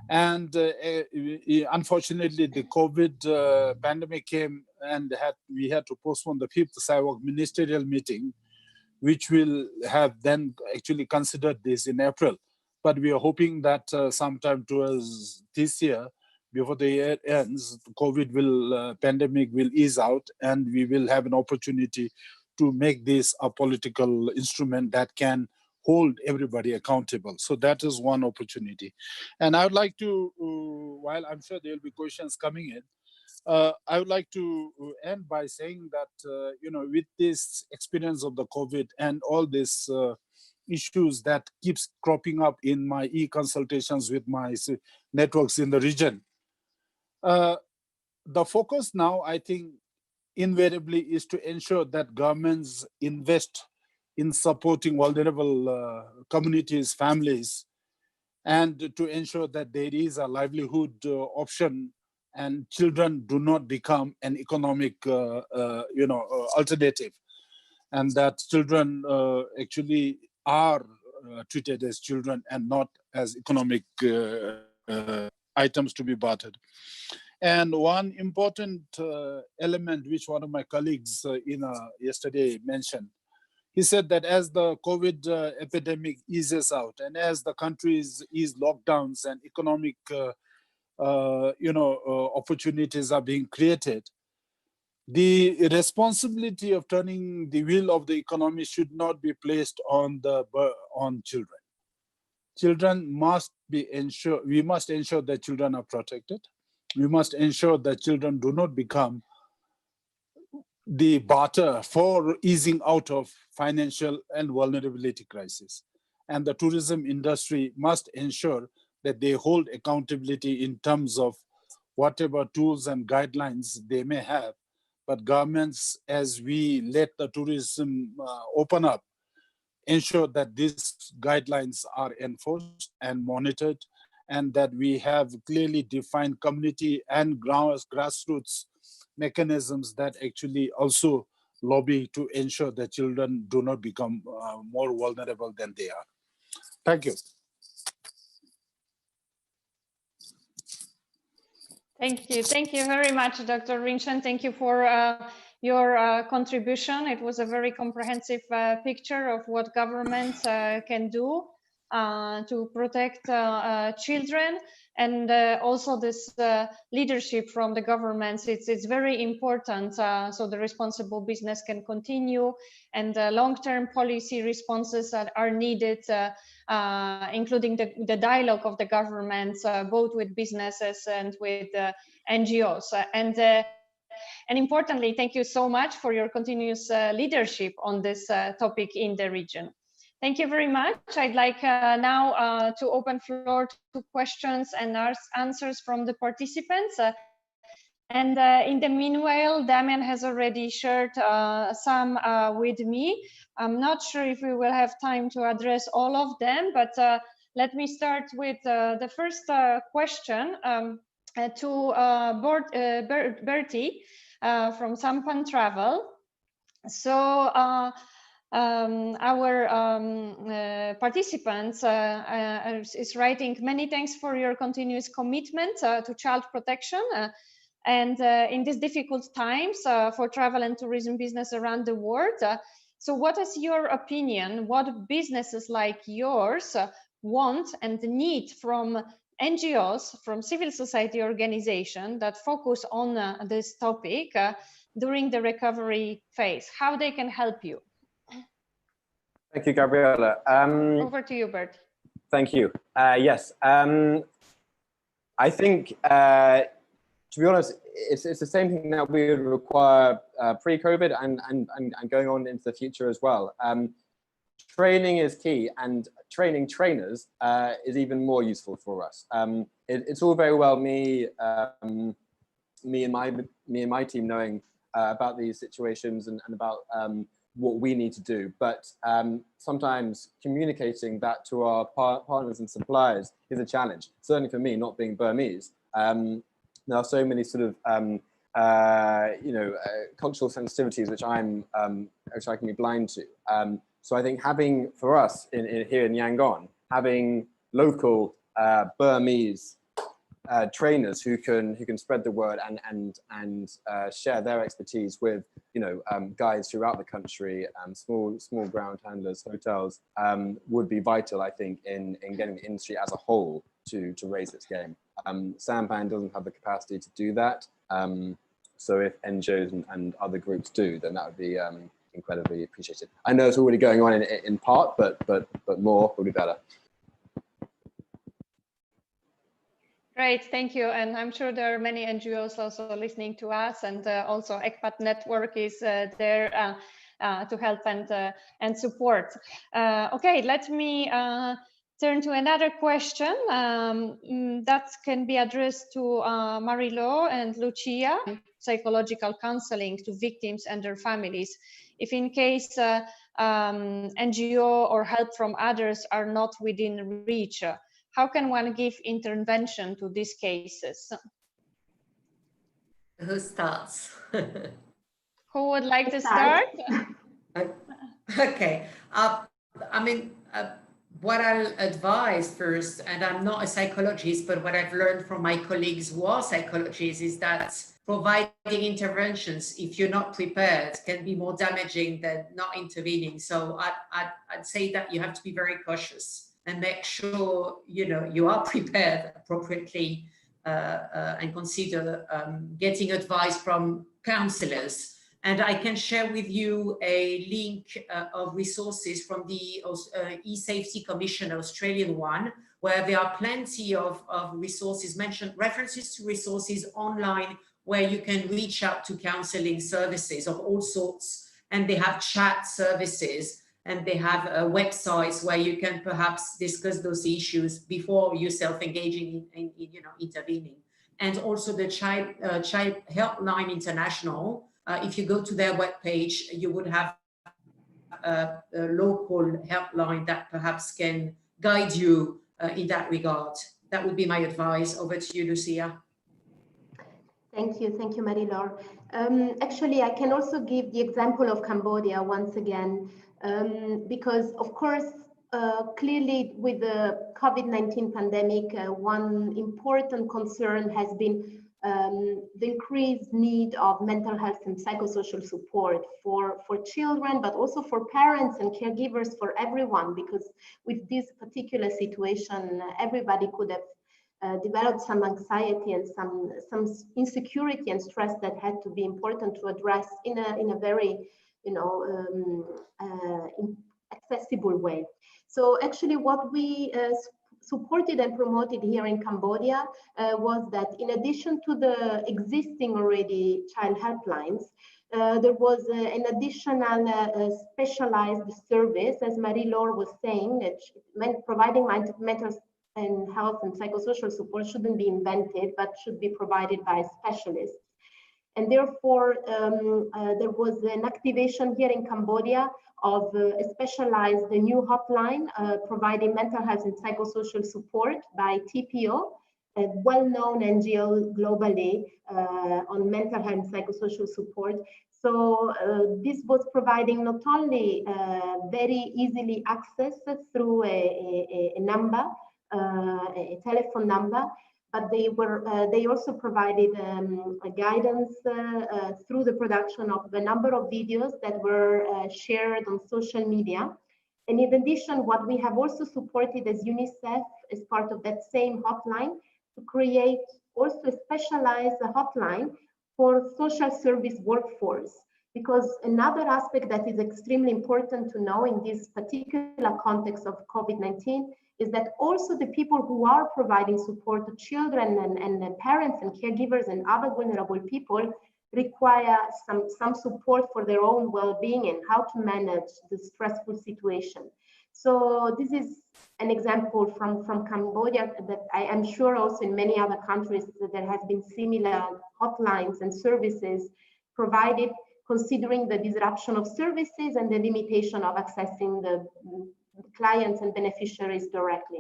And unfortunately, the COVID pandemic came, and we had to postpone the 5th SIWAC ministerial meeting, which will have then actually considered this in April. But we are hoping that sometime towards this year, before the year ends, the COVID pandemic will ease out, and we will have an opportunity to make this a political instrument that can hold everybody accountable. So that is one opportunity. And I would like to, while I'm sure there will be questions coming in, I would like to end by saying that, with this experience of the COVID and all these issues that keeps cropping up in my e-consultations with my networks in the region, the focus now, I think, invariably is to ensure that governments invest in supporting vulnerable communities, families, and to ensure that there is a livelihood option and children do not become an economic alternative, and that children actually are treated as children and not as economic items to be bartered. And one important element which one of my colleagues yesterday mentioned, he said that as the COVID epidemic eases out and as the countries ease lockdowns and economic opportunities are being created, the responsibility of turning the wheel of the economy should not be placed on children. children must be ensured, we must ensure that children are protected. We must ensure that children do not become the barter for easing out of financial and vulnerability crisis. And the tourism industry must ensure that they hold accountability in terms of whatever tools and guidelines they may have. But governments, as we let the tourism open up, ensure that these guidelines are enforced and monitored, and that we have clearly defined community and grassroots mechanisms that actually also lobby to ensure that children do not become more vulnerable than they are. Thank you. Thank you very much, Dr. Rinchan. Thank you for your contribution. It was a very comprehensive picture of what governments can do to protect children, and also this leadership from the governments. It's very important so the responsible business can continue, and long-term policy responses that are needed, including the dialogue of the governments, both with businesses and with NGOs. And importantly, thank you so much for your continuous leadership on this topic in the region. Thank you very much. I'd like now to open floor to questions and answers from the participants. And in the meanwhile, Damian has already shared some with me. I'm not sure if we will have time to address all of them, but let me start with the first question to Bertie from Sampan Travel. So our participants is writing, many thanks for your continuous commitment to child protection and in these difficult times for travel and tourism business around the world. So what is your opinion? What businesses like yours want and need from NGOs, from civil society organizations that focus on this topic during the recovery phase? How they can help you? Thank you, Gabriela. Over to you, Bert. Thank you. Yes, I think, to be honest, it's the same thing that we would require pre-COVID and going on into the future as well. Training is key, and training trainers is even more useful for us. It's all very well me and my team knowing about these situations and about what we need to do, but sometimes communicating that to our partners and suppliers is a challenge. Certainly for me, not being Burmese. There are so many sort of cultural sensitivities which I can be blind to. So I think having, for us here in Yangon, having local Burmese trainers who can spread the word and share their expertise with guides throughout the country, small ground handlers, hotels, would be vital, I think, in getting the industry as a whole to raise its game. Sampan doesn't have the capacity to do that, so if NGOs and other groups do, then that would be incredibly appreciated. I know it's already going on in part, but more would be better. Great, thank you. And I'm sure there are many NGOs also listening to us, and also ECPAT network is there to help and support. Okay, let me turn to another question that can be addressed to Marilo and Lucia, psychological counseling to victims and their families. If in case NGO or help from others are not within reach, how can one give intervention to these cases? Who starts? Who would like to start? Okay. I mean, what I'll advise first, and I'm not a psychologist, but what I've learned from my colleagues who are psychologists is that providing interventions, if you're not prepared, can be more damaging than not intervening. So I'd say that you have to be very cautious and make sure you are prepared appropriately and consider getting advice from counselors And I can share with you a link of resources from the e-Safety Commission, Australian one, where there are plenty of resources mentioned, references to resources online where you can reach out to counseling services of all sorts. And they have chat services, and they have websites where you can perhaps discuss those issues before yourself engaging in intervening. And also the Child Helpline International. If you go to their webpage, you would have a local helpline that perhaps can guide you in that regard. That would be my advice. Over to you, Lucia. Thank you, Marie-Laure. Actually, I can also give the example of Cambodia once again, because of course, clearly with the COVID-19 pandemic, one important concern has been the increased need of mental health and psychosocial support for children, but also for parents and caregivers, for everyone, because with this particular situation, everybody could have developed some anxiety and some insecurity and stress that had to be important to address in a very accessible way. So actually what we supported and promoted here in Cambodia was that in addition to the existing already child helplines, there was an additional specialized service, as Marie-Laure was saying, that providing mental and health and psychosocial support shouldn't be invented, but should be provided by specialists. And therefore, there was an activation here in Cambodia of a specialized new hotline providing mental health and psychosocial support by TPO, a well-known NGO globally on mental health and psychosocial support. So this was providing not only very easily access through a number, a telephone number, but they also provided a guidance through the production of a number of videos that were shared on social media. And in addition, what we have also supported as UNICEF as part of that same hotline to create also a specialized hotline for social service workforce. Because another aspect that is extremely important to know in this particular context of COVID-19 is that also the people who are providing support to children and parents and caregivers and other vulnerable people require some support for their own well-being and how to manage the stressful situation. So this is an example from Cambodia that I am sure also in many other countries that there has been similar hotlines and services provided, considering the disruption of services and the limitation of accessing the clients and beneficiaries directly.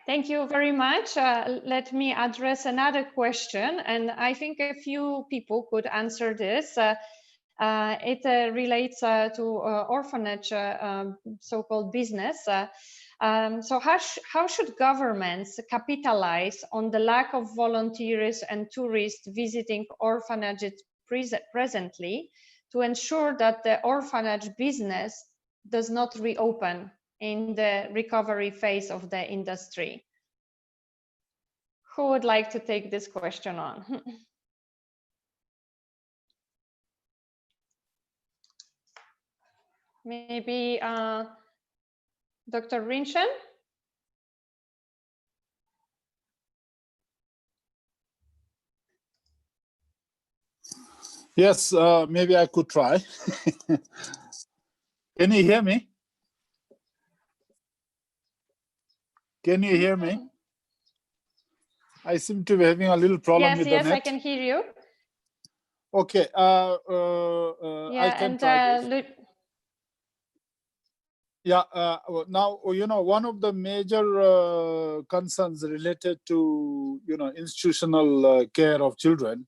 Thank you very much. Let me address another question, and I think a few people could answer this. It relates to orphanage, so-called business. So how should governments capitalize on the lack of volunteers and tourists visiting orphanages presently to ensure that the orphanage business does not reopen in the recovery phase of the industry? Who would like to take this question on? Maybe Dr. Rinchen? Yes, maybe I could try. Can you hear me? Can you hear me? I seem to be having a little problem with the net. Yes, I can hear you. Okay. I can try this. Yeah, now, one of the major concerns related to, institutional care of children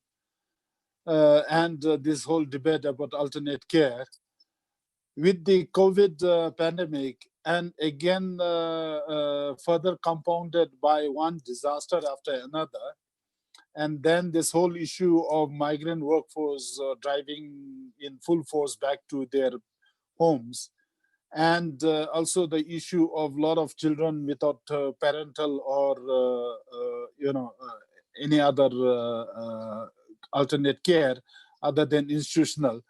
and this whole debate about alternate care with the COVID pandemic, and again, further compounded by one disaster after another. And then this whole issue of migrant workforce driving in full force back to their homes. And also the issue of a lot of children without parental or any other alternate care other than institutional.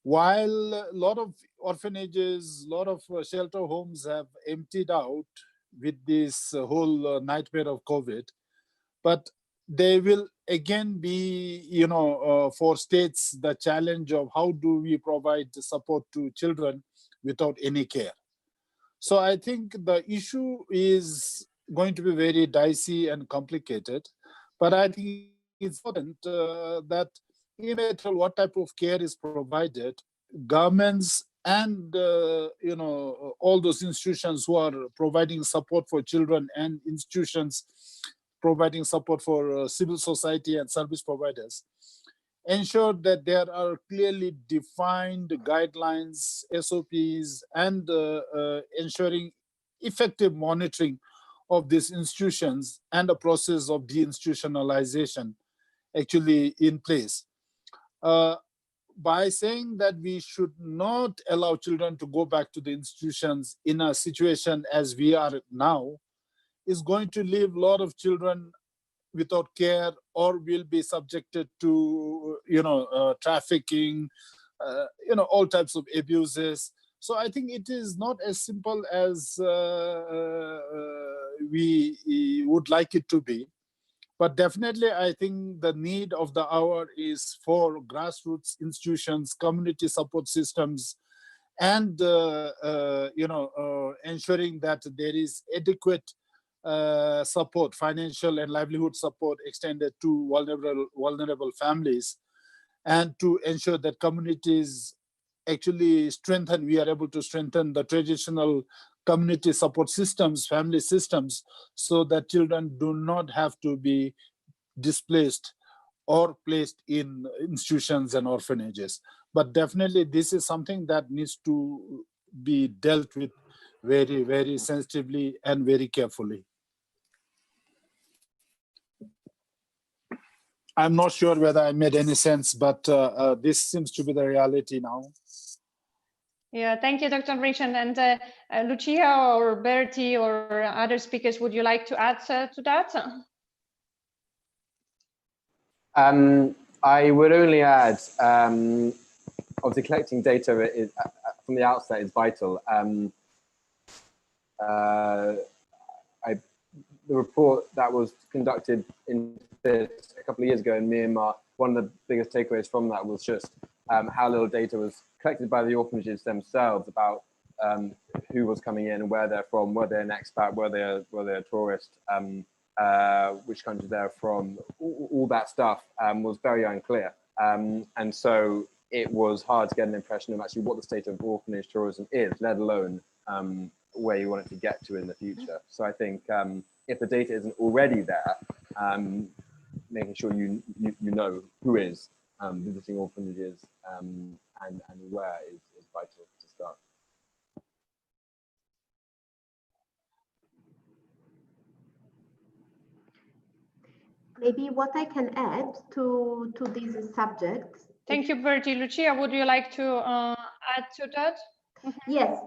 While a lot of orphanages, a lot of shelter homes have emptied out with this whole nightmare of COVID, but they will again be, for states, the challenge of how do we provide support to children without any care. So I think the issue is going to be very dicey and complicated, but I think it's important that no matter what type of care is provided, governments and all those institutions who are providing support for children and institutions providing support for civil society and service providers ensure that there are clearly defined guidelines, SOPs, and ensuring effective monitoring of these institutions and a process of deinstitutionalization actually in place. By saying that we should not allow children to go back to the institutions in a situation as we are now is going to leave a lot of children without care or will be subjected to, trafficking, all types of abuses. So I think it is not as simple as we would like it to be. But definitely, I think the need of the hour is for grassroots institutions, community support systems, and ensuring that there is adequate support, financial and livelihood support extended to vulnerable families, and to ensure that communities actually strengthen. We are able to strengthen the traditional community support systems, family systems, so that children do not have to be displaced or placed in institutions and orphanages. But definitely this is something that needs to be dealt with very, very sensitively and very carefully. I'm not sure whether I made any sense, but this seems to be the reality now. Yeah, thank you, Dr. Rishan. And Lucia or Bertie or other speakers, would you like to add to that? I would only add, obviously collecting data is, from the outset is vital. The report that was conducted in a couple of years ago in Myanmar, one of the biggest takeaways from that was just how little data was collected by the orphanages themselves about who was coming in and where they're from, were they an expat, were they a tourist, which country they're from, all that stuff was very unclear. And so it was hard to get an impression of actually what the state of orphanage tourism is, let alone where you want it to get to in the future. So I think if the data isn't already there, making sure you know who is visiting orphanages and where is vital to start. Maybe what I can add to this subject. Thank you, Bertie. Lucia, would you like to add to that? Yes,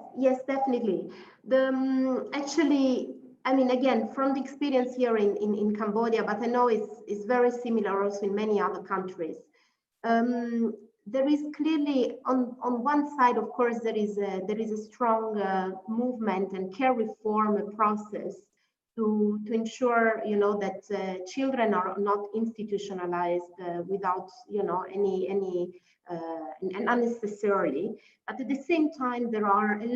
definitely. Actually, I mean, again, from the experience here in Cambodia, but I know it's very similar also in many other countries. There is clearly on one side, of course, there is a strong movement and care reform process to ensure, that children are not institutionalized without, any and unnecessarily. But at the same time, there are a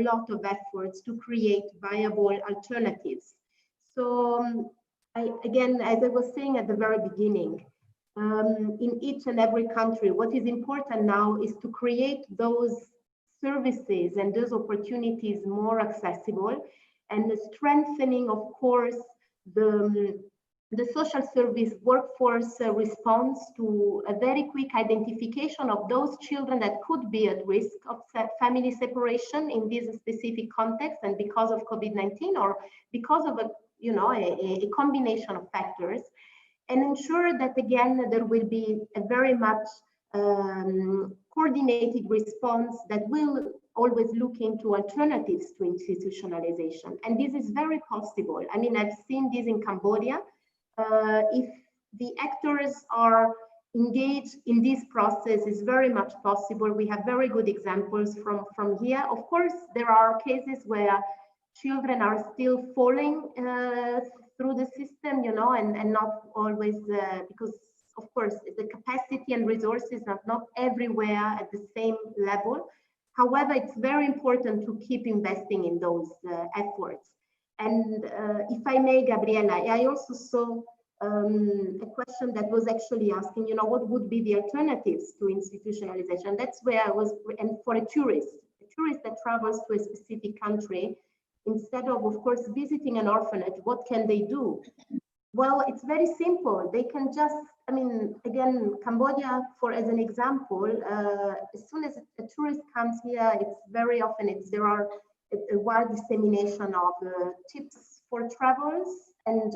lot of efforts to create viable alternatives. So again, as I was saying at the very beginning, in each and every country, what is important now is to create those services and those opportunities more accessible, and strengthening, of course, the social service workforce response to a very quick identification of those children that could be at risk of family separation in this specific context, and because of COVID-19 or because of a combination of factors, and ensure that again there will be a very much coordinated response that will always look into alternatives to institutionalization. And this is very possible. I mean, I've seen this in Cambodia. If the actors are engaged in this process is very much possible. We have very good examples from here. Of course, there are cases where children are still falling through the system, you know, and not always because, of course, the capacity and resources are not everywhere at the same level. However, it's very important to keep investing in those efforts. And if I may, Gabriela, I also saw a question that was actually asking, you know, what would be the alternatives to institutionalization? That's where I was, and for a tourist that travels to a specific country, instead of course, visiting an orphanage, what can they do? Well, it's very simple. They can just, I mean, again, Cambodia, as an example, as soon as a tourist comes here, it's very often, there are a wide dissemination of tips for travels and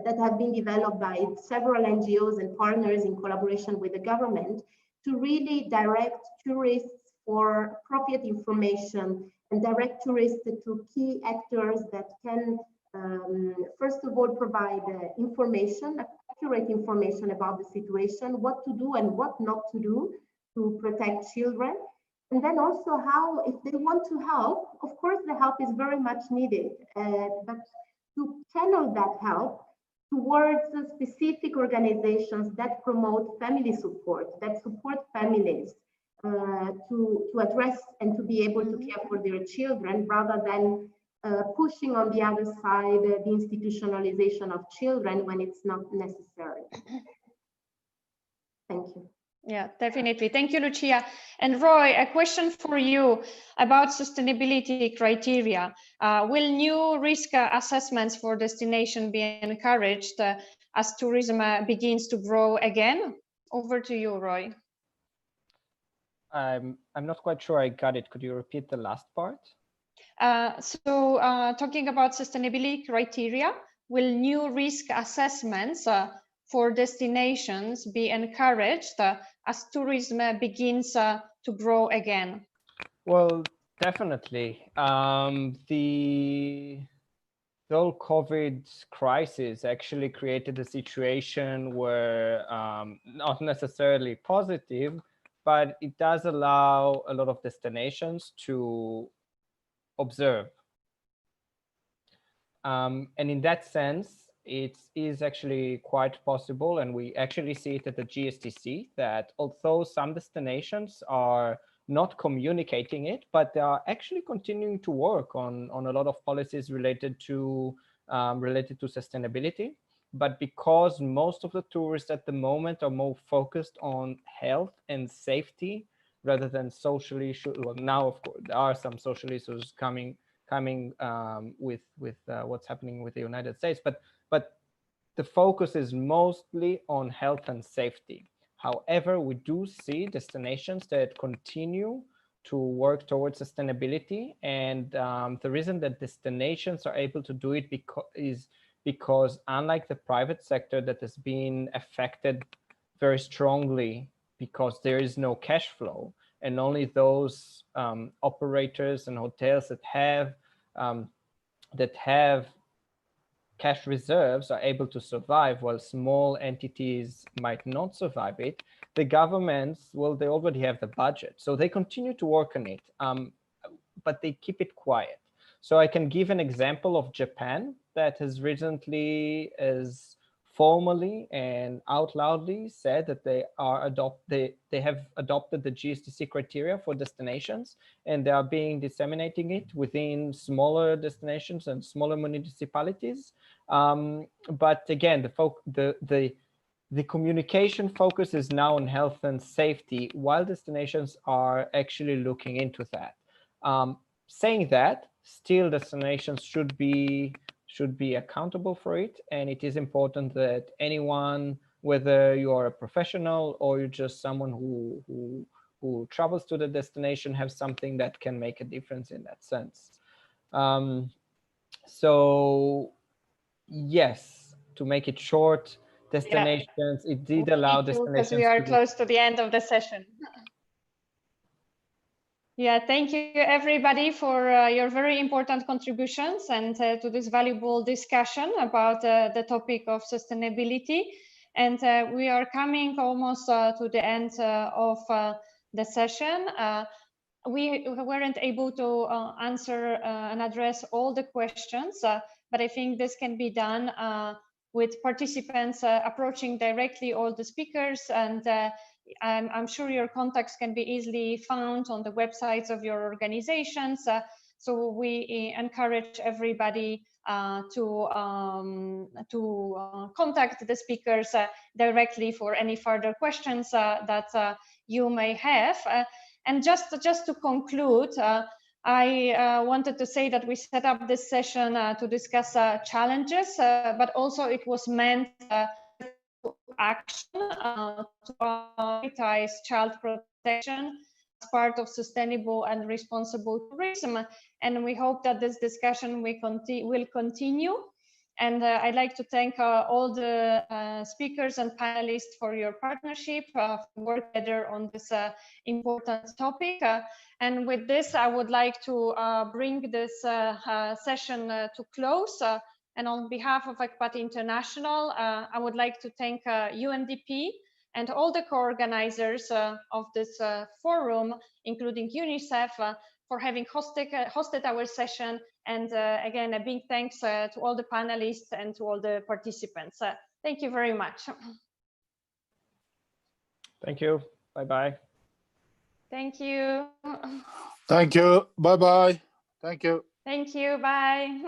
that have been developed by several NGOs and partners in collaboration with the government to really direct tourists for appropriate information and direct tourists to key actors that can, first of all, provide information, accurate information about the situation, what to do and what not to do to protect children. And then also how, if they want to help, of course, the help is very much needed, but to channel that help towards specific organizations that promote family support, that support families to address and to be able to care for their children, rather than pushing on the other side the institutionalization of children when it's not necessary. Thank you. Yeah, definitely. Thank you, Lucia. And Roy, a question for you about sustainability criteria. Will new risk assessments for destination be encouraged as tourism begins to grow again? Over to you, Roy. I'm not quite sure I got it. Could you repeat the last part? Talking about sustainability criteria, will new risk assessments for destinations be encouraged as tourism begins to grow again? Well, definitely. The whole COVID crisis actually created a situation where not necessarily positive, but it does allow a lot of destinations to observe. And in that sense, it is actually quite possible, and we actually see it at the GSTC, that although some destinations are not communicating it, but they are actually continuing to work on a lot of policies related to sustainability. But because most of the tourists at the moment are more focused on health and safety rather than social issues, well, now of course there are some social issues coming with what's happening with the United States, but the focus is mostly on health and safety. However, we do see destinations that continue to work towards sustainability, and the reason that destinations are able to do it is because unlike the private sector that has been affected very strongly because there is no cash flow, and only those operators and hotels that have cash reserves are able to survive, while small entities might not survive it. The governments, well, they already have the budget, so they continue to work on it, but they keep it quiet. So I can give an example of Japan that has recently, as formally and out loudly said that they have adopted the GSTC criteria for destinations, and they are disseminating it within smaller destinations and smaller municipalities. But again, the communication focus is now on health and safety, while destinations are actually looking into that. Saying that, still destinations should be accountable for it, and it is important that anyone, whether you are a professional or you're just someone who travels to the destination, have something that can make a difference in that sense. So yes, to make it short, destinations, it did allow destinations, because we are close to the end of the session. Yeah, thank you everybody for your very important contributions and to this valuable discussion about the topic of sustainability. And we are coming almost to the end of the session. We weren't able to answer and address all the questions, but I think this can be done with participants approaching directly all the speakers, and I'm sure your contacts can be easily found on the websites of your organizations. So we encourage everybody to contact the speakers directly for any further questions that you may have. And just to conclude, I wanted to say that we set up this session to discuss challenges, but also it was meant to action to prioritize child protection as part of sustainable and responsible tourism. And we hope that this discussion will continue. And I'd like to thank all the speakers and panelists for your partnership, work together on this important topic. And with this, I would like to bring this session to close. And on behalf of ECPAT International, I would like to thank UNDP and all the co-organizers of this forum, including UNICEF, for having hosted our session. And again, a big thanks to all the panelists and to all the participants. Thank you very much. Thank you. Bye-bye. Thank you. Thank you. Bye-bye. Thank you. Thank you. Bye.